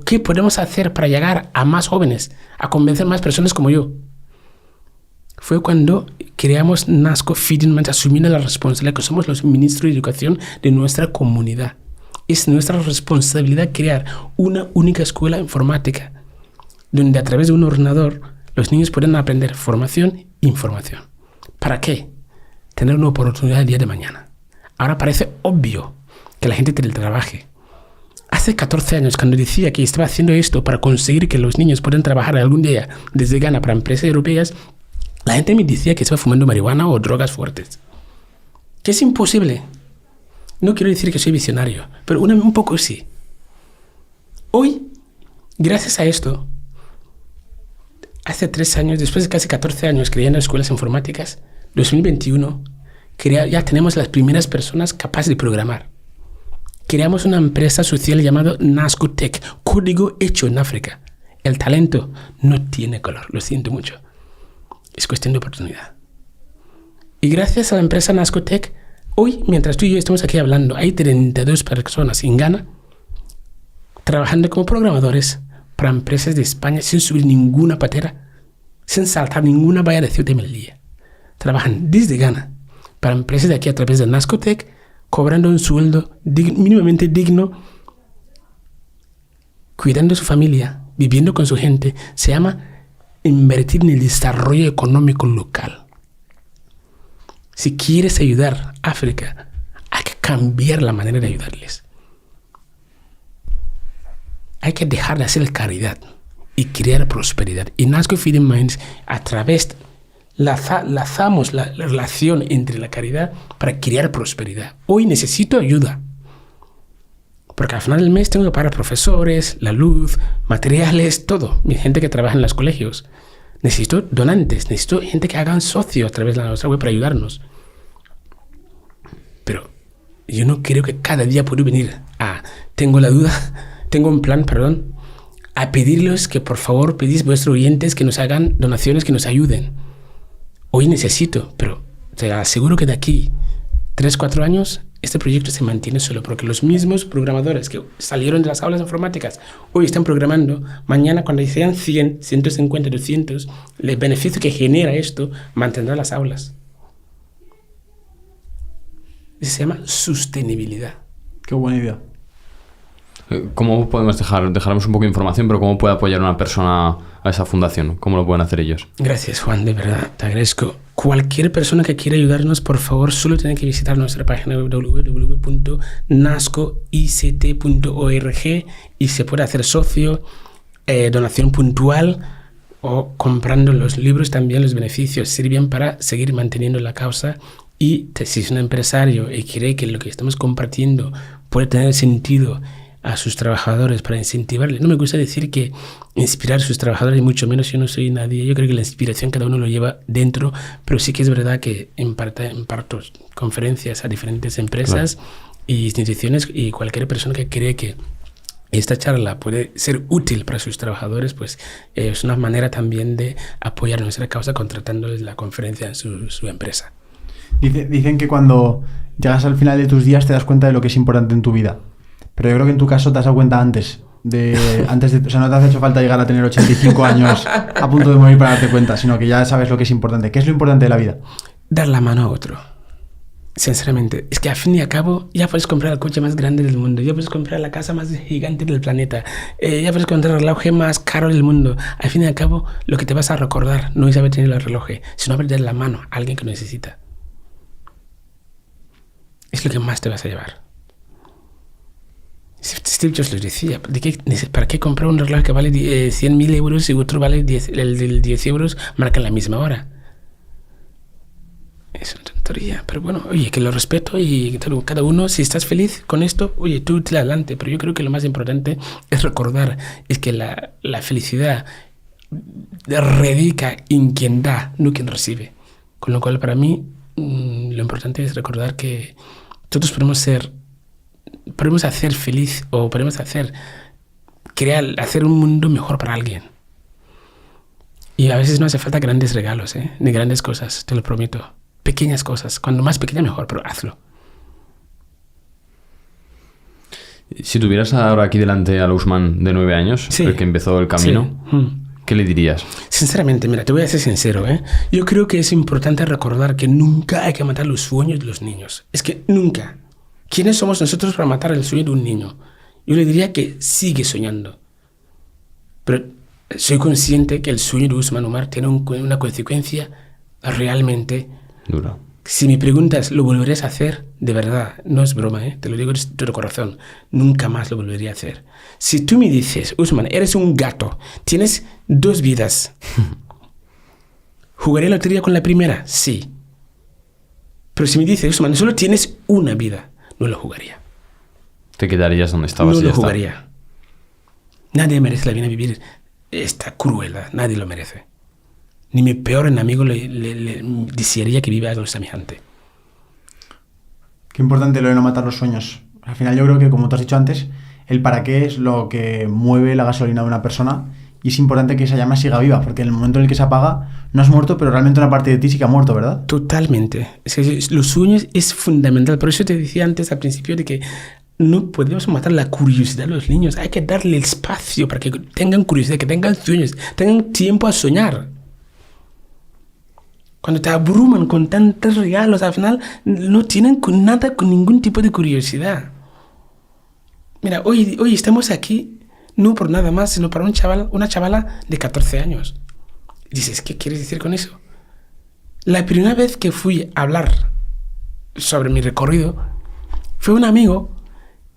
¿Qué podemos hacer para llegar a más jóvenes, a convencer más personas como yo? Fue cuando creamos NASCO Feeding Minds, asumiendo la responsabilidad que somos los ministros de educación de nuestra comunidad. Es nuestra responsabilidad crear una única escuela informática, donde a través de un ordenador los niños pueden aprender formación e información. ¿Para qué? Tener una oportunidad el día de mañana. Ahora parece obvio que la gente teletrabaje. Hace 14 años, cuando decía que estaba haciendo esto para conseguir que los niños puedan trabajar algún día desde Ghana para empresas europeas, la gente me decía que estaba fumando marihuana o drogas fuertes. Que es imposible. No quiero decir que soy visionario, pero un poco sí. Hoy, gracias a esto, hace 3 años, después de casi 14 años creando escuelas informáticas, 2021, ya tenemos las primeras personas capaces de programar. Creamos una empresa social llamada NASCO Tech, código hecho en África. El talento no tiene color, lo siento mucho. Es cuestión de oportunidad. Y gracias a la empresa NASCO Tech, hoy, mientras tú y yo estamos aquí hablando, hay 32 personas en Ghana trabajando como programadores para empresas de España sin subir ninguna patera, sin saltar ninguna valla de Ceuta y Melilla. Trabajan desde Ghana para empresas de aquí a través de NASCO Tech, cobrando un sueldo mínimamente digno, cuidando de su familia, viviendo con su gente. Se llama invertir en el desarrollo económico local. Si quieres ayudar a África, hay que cambiar la manera de ayudarles. Hay que dejar de hacer caridad y crear prosperidad. Y NASCO Feeding Minds, a través lazamos la relación entre la caridad para crear prosperidad. Hoy necesito ayuda, porque al final del mes tengo que pagar profesores, la luz, materiales, todo. Mi gente que trabaja en los colegios. Necesito donantes, necesito gente que hagan socio a través de nuestra web para ayudarnos. Pero yo no creo que cada día puedo venir tengo un plan, a pedirles que por favor pedís a vuestros oyentes que nos hagan donaciones, que nos ayuden. Hoy necesito, pero te aseguro que de aquí 3-4 años este proyecto se mantiene solo, porque los mismos programadores que salieron de las aulas informáticas hoy están programando. Mañana, cuando sean 100, 150, 200, el beneficio que genera esto mantendrá las aulas. Eso se llama sostenibilidad. Qué buena idea. ¿Cómo podemos dejaremos un poco de información, pero cómo puede apoyar una persona a esa fundación? ¿Cómo lo pueden hacer ellos? Gracias, Juan, de verdad, te agradezco. Cualquier persona que quiera ayudarnos, por favor, solo tiene que visitar nuestra página www.nascoict.org y se puede hacer socio, donación puntual o comprando los libros. También los beneficios sirven para seguir manteniendo la causa. Y si es un empresario y cree que lo que estamos compartiendo puede tener sentido a sus trabajadores para incentivarles. No me gusta decir que inspirar a sus trabajadores, y mucho menos yo no soy nadie. Yo creo que la inspiración cada uno lo lleva dentro, pero sí que es verdad que imparto conferencias a diferentes empresas y instituciones, y cualquier persona que cree que esta charla puede ser útil para sus trabajadores, pues es una manera también de apoyar nuestra causa contratándoles la conferencia en su empresa. Dicen que cuando llegas al final de tus días te das cuenta de lo que es importante en tu vida. Pero yo creo que en tu caso te has dado cuenta antes. O sea, no te has hecho falta llegar a tener 85 años a punto de morir para darte cuenta, sino que ya sabes lo que es importante. ¿Qué es lo importante de la vida? Dar la mano a otro. Sinceramente, es que al fin y al cabo ya puedes comprar el coche más grande del mundo, ya puedes comprar la casa más gigante del planeta, ya puedes comprar el reloj más caro del mundo. Al fin y al cabo, lo que te vas a recordar no es haber tenido el reloj, sino haber dado la mano a alguien que lo necesita. Es lo que más te vas a llevar. Steve Jobs lo decía, ¿para qué comprar un reloj que vale 100.000 euros y otro vale el de 10 euros, marcan la misma hora? Es una tontería, pero bueno, oye, que lo respeto y cada uno, si estás feliz con esto, oye, tú tira adelante, pero yo creo que lo más importante es recordar, es que la felicidad radica en quien da, no quien recibe. Con lo cual, para mí, lo importante es recordar que todos podemos hacer feliz o podemos hacer un mundo mejor para alguien. Y a veces no hace falta grandes regalos, ni grandes cosas, te lo prometo. Pequeñas cosas, cuando más pequeña mejor, pero hazlo. Si tuvieras ahora aquí delante al Usman de 9 años, sí, el que empezó el camino, sí. ¿Qué le dirías? Sinceramente, mira, te voy a ser sincero, Yo creo que es importante recordar que nunca hay que matar los sueños de los niños. Es que nunca. ¿Quiénes somos nosotros para matar el sueño de un niño? Yo le diría que sigue soñando. Pero soy consciente que el sueño de Usman Umar tiene una consecuencia realmente dura. Si me preguntas, ¿lo volverías a hacer? De verdad, no es broma, te lo digo de todo corazón. Nunca más lo volvería a hacer. Si tú me dices, Usman, eres un gato, tienes 2 vidas. ¿Jugaría la lotería con la primera? Sí. Pero si me dices, Usman, solo tienes una vida, no lo jugaría. ¿Te quedarías donde estabas? No lo jugaría. Nadie merece la pena vivir esta crueldad, nadie lo merece. Ni mi peor enemigo le desearía que viva algo semejante. Qué importante lo de no matar los sueños. Al final yo creo que, como tú has dicho antes, el para qué es lo que mueve la gasolina de una persona, y es importante que esa llama siga viva, porque en el momento en el que se apaga, no has muerto, pero realmente una parte de ti sí que ha muerto, ¿verdad? Totalmente. Es que los sueños es fundamental. Por eso te decía antes al principio de que no podemos matar la curiosidad de los niños. Hay que darle el espacio para que tengan curiosidad, que tengan sueños, tengan tiempo a soñar. Cuando te abruman con tantos regalos, al final no tienen nada, con ningún tipo de curiosidad. Mira, hoy estamos aquí no por nada más, sino para una chavala de 14 años. Dices, ¿qué quieres decir con eso? La primera vez que fui a hablar sobre mi recorrido fue un amigo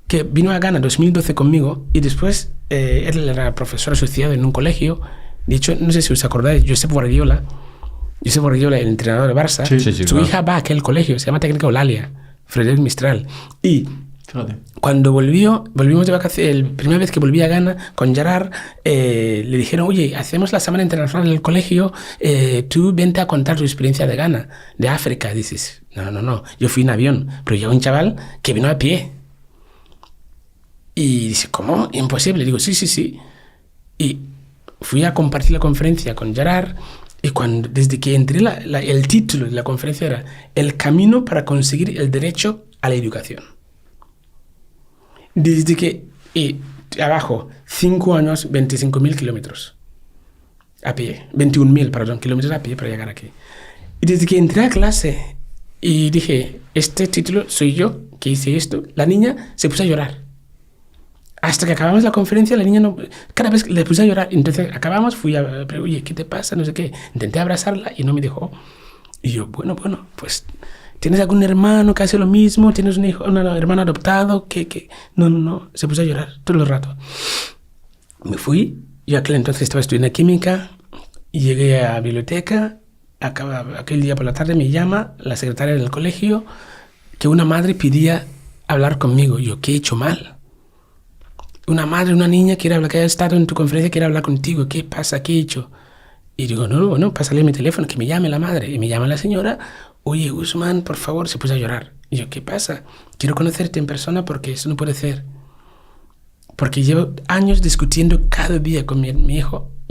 que vino a Ghana en 2012 conmigo, y después él era profesor asociado en un colegio. De hecho, no sé si os acordáis, Josep Guardiola, el entrenador de Barça, sí, su claro. hija va a aquel colegio, se llama Técnica Eulalia, Frederic Mistral. Y Fíjate. cuando volvimos de vacaciones, la primera vez que volví a Ghana con Gerard, le dijeron, oye, hacemos la semana internacional en el colegio, tú vente a contar tu experiencia de Ghana, de África. Dices, no, yo fui en avión, pero yo un chaval que vino a pie. Y dice, ¿cómo? Imposible. Digo, sí. Y fui a compartir la conferencia con Gerard. Y desde que entré, el título de la conferencia era El camino para conseguir el derecho a la educación. Desde que, abajo, 5 años, 25.000 kilómetros a pie, 21.000, kilómetros a pie para llegar aquí. Y desde que entré a clase y dije, este título soy yo que hice esto, la niña se puso a llorar. Hasta que acabamos la conferencia, la niña cada vez le puse a llorar. Entonces acabamos, pero oye, ¿qué te pasa? No sé qué. Intenté abrazarla y no me dejó. Y yo, bueno, pues, ¿tienes algún hermano que hace lo mismo? ¿Tienes un hermano adoptado? No, se puso a llorar todo el rato. Me fui, yo aquel entonces estaba estudiando química, y llegué a la biblioteca. Aquel día por la tarde me llama la secretaria del colegio, que una madre pedía hablar conmigo. Y yo, ¿qué he hecho mal? Una madre, una niña quiere hablar, que haya estado en tu conferencia, quiere hablar contigo. ¿Qué pasa? ¿Qué he hecho? Y digo, no, pásale mi teléfono, que me llame la madre. Y me llama la señora, oye, Usman, por favor, se puso a llorar. Y yo, ¿qué pasa? Quiero conocerte en persona porque eso no puede ser. Porque llevo años discutiendo cada día con mi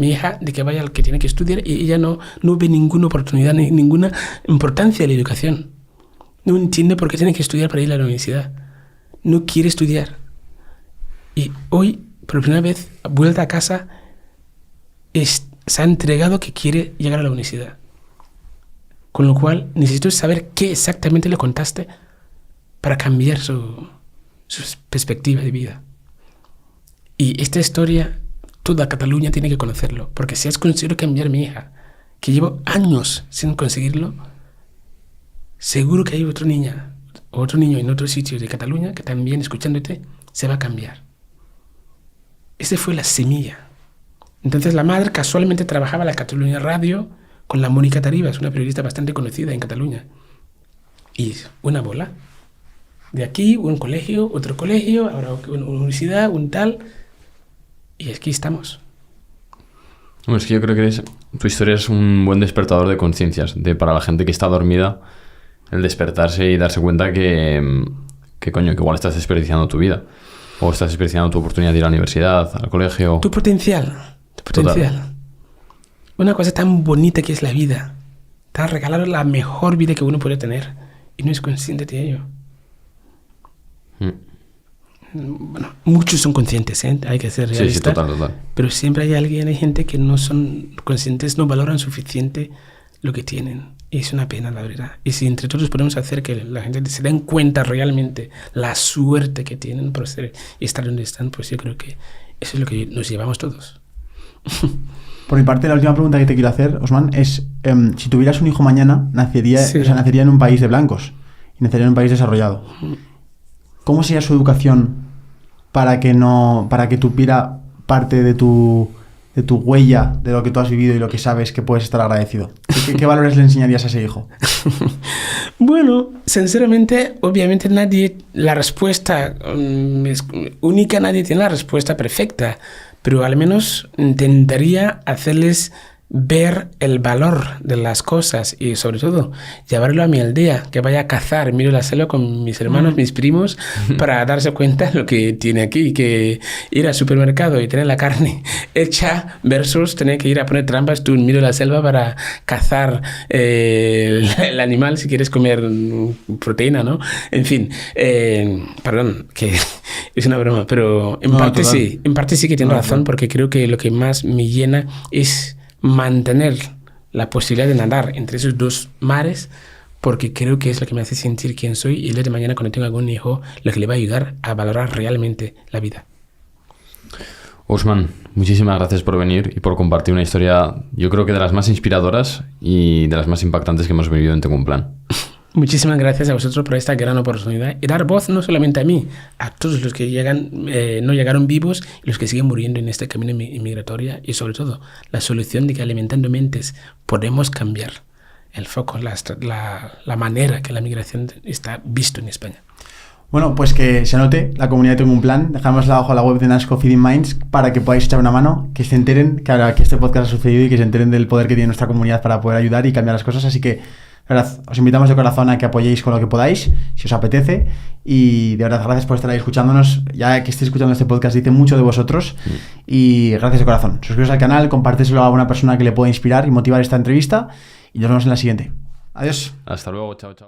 hija de que vaya al que tiene que estudiar, y ella no ve ninguna oportunidad, ni ninguna importancia de la educación. No entiende por qué tiene que estudiar para ir a la universidad. No quiere estudiar. Y hoy, por primera vez, vuelta a casa, se ha entregado que quiere llegar a la universidad. Con lo cual, necesito saber qué exactamente le contaste para cambiar su perspectiva de vida. Y esta historia, toda Cataluña tiene que conocerlo, porque si has conseguido cambiar a mi hija, que llevo años sin conseguirlo, seguro que hay otro niño en otro sitio de Cataluña que también, escuchándote, se va a cambiar. Esa fue la semilla. Entonces la madre casualmente trabajaba en la Cataluña Radio con la Mónica Taribas, una periodista bastante conocida en Cataluña. Y una bola. De aquí, un colegio, otro colegio, ahora una universidad, un tal. Y aquí estamos. Bueno, es que yo creo que tu historia es un buen despertador de conciencias, para la gente que está dormida, el despertarse y darse cuenta que coño, que igual estás desperdiciando tu vida. O estás desperdiciando tu oportunidad de ir a la universidad, al colegio. Tu potencial. Total. Una cosa tan bonita que es la vida. Te ha regalado la mejor vida que uno puede tener. Y no es consciente de ello. Bueno, muchos son conscientes, ¿eh? Hay que ser realistas. Sí, total. Pero siempre hay gente que no son conscientes, no valoran suficiente lo que tienen. Y es una pena, la verdad. Y si entre todos podemos hacer que la gente se den cuenta realmente la suerte que tienen por ser y estar donde están, pues yo creo que eso es lo que nos llevamos todos. Por mi parte, la última pregunta que te quiero hacer, Osman, es si tuvieras un hijo mañana, nacería en un país de blancos y nacería en un país desarrollado. ¿Cómo sería su educación para que tuviera parte de tu huella, de lo que tú has vivido y lo que sabes que puedes estar agradecido? ¿Qué valores le enseñarías a ese hijo? Bueno, sinceramente, obviamente la respuesta es única, nadie tiene la respuesta perfecta, pero al menos intentaría hacerles ver el valor de las cosas y sobre todo llevarlo a mi aldea, que vaya a cazar, miro la selva con mis hermanos, mis primos, para darse cuenta de lo que tiene aquí, que ir al supermercado y tener la carne hecha versus tener que ir a poner trampas tú en medio de la selva para cazar el animal si quieres comer proteína, ¿no? En fin, perdón, que es una broma, pero en parte sí que tiene razón, porque creo que lo que más me llena es mantener la posibilidad de nadar entre esos dos mares, porque creo que es lo que me hace sentir quién soy, y el día de mañana cuando tenga algún hijo, lo que le va a ayudar a valorar realmente la vida. Osman, muchísimas gracias por venir y por compartir una historia, yo creo que de las más inspiradoras y de las más impactantes que hemos vivido en Tengo un Plan. Muchísimas gracias a vosotros por esta gran oportunidad y dar voz no solamente a mí, a todos los que no llegaron vivos y los que siguen muriendo en este camino inmigratorio, y sobre todo la solución de que alimentando mentes podemos cambiar el foco, la manera que la migración está visto en España. Bueno, pues que se anote la comunidad Tengo un Plan. Dejamos abajo la web de Nasco Feeding Minds para que podáis echar una mano, que se enteren que este podcast ha sucedido y que se enteren del poder que tiene nuestra comunidad para poder ayudar y cambiar las cosas. Así que de verdad, os invitamos de corazón a que apoyéis con lo que podáis, si os apetece, y de verdad, gracias por estar ahí escuchándonos. Ya que estéis escuchando este podcast, dice mucho de vosotros, y gracias de corazón. Suscribiros al canal, compartíselo a una persona que le pueda inspirar y motivar esta entrevista, y nos vemos en la siguiente. Adiós. Hasta luego, chao.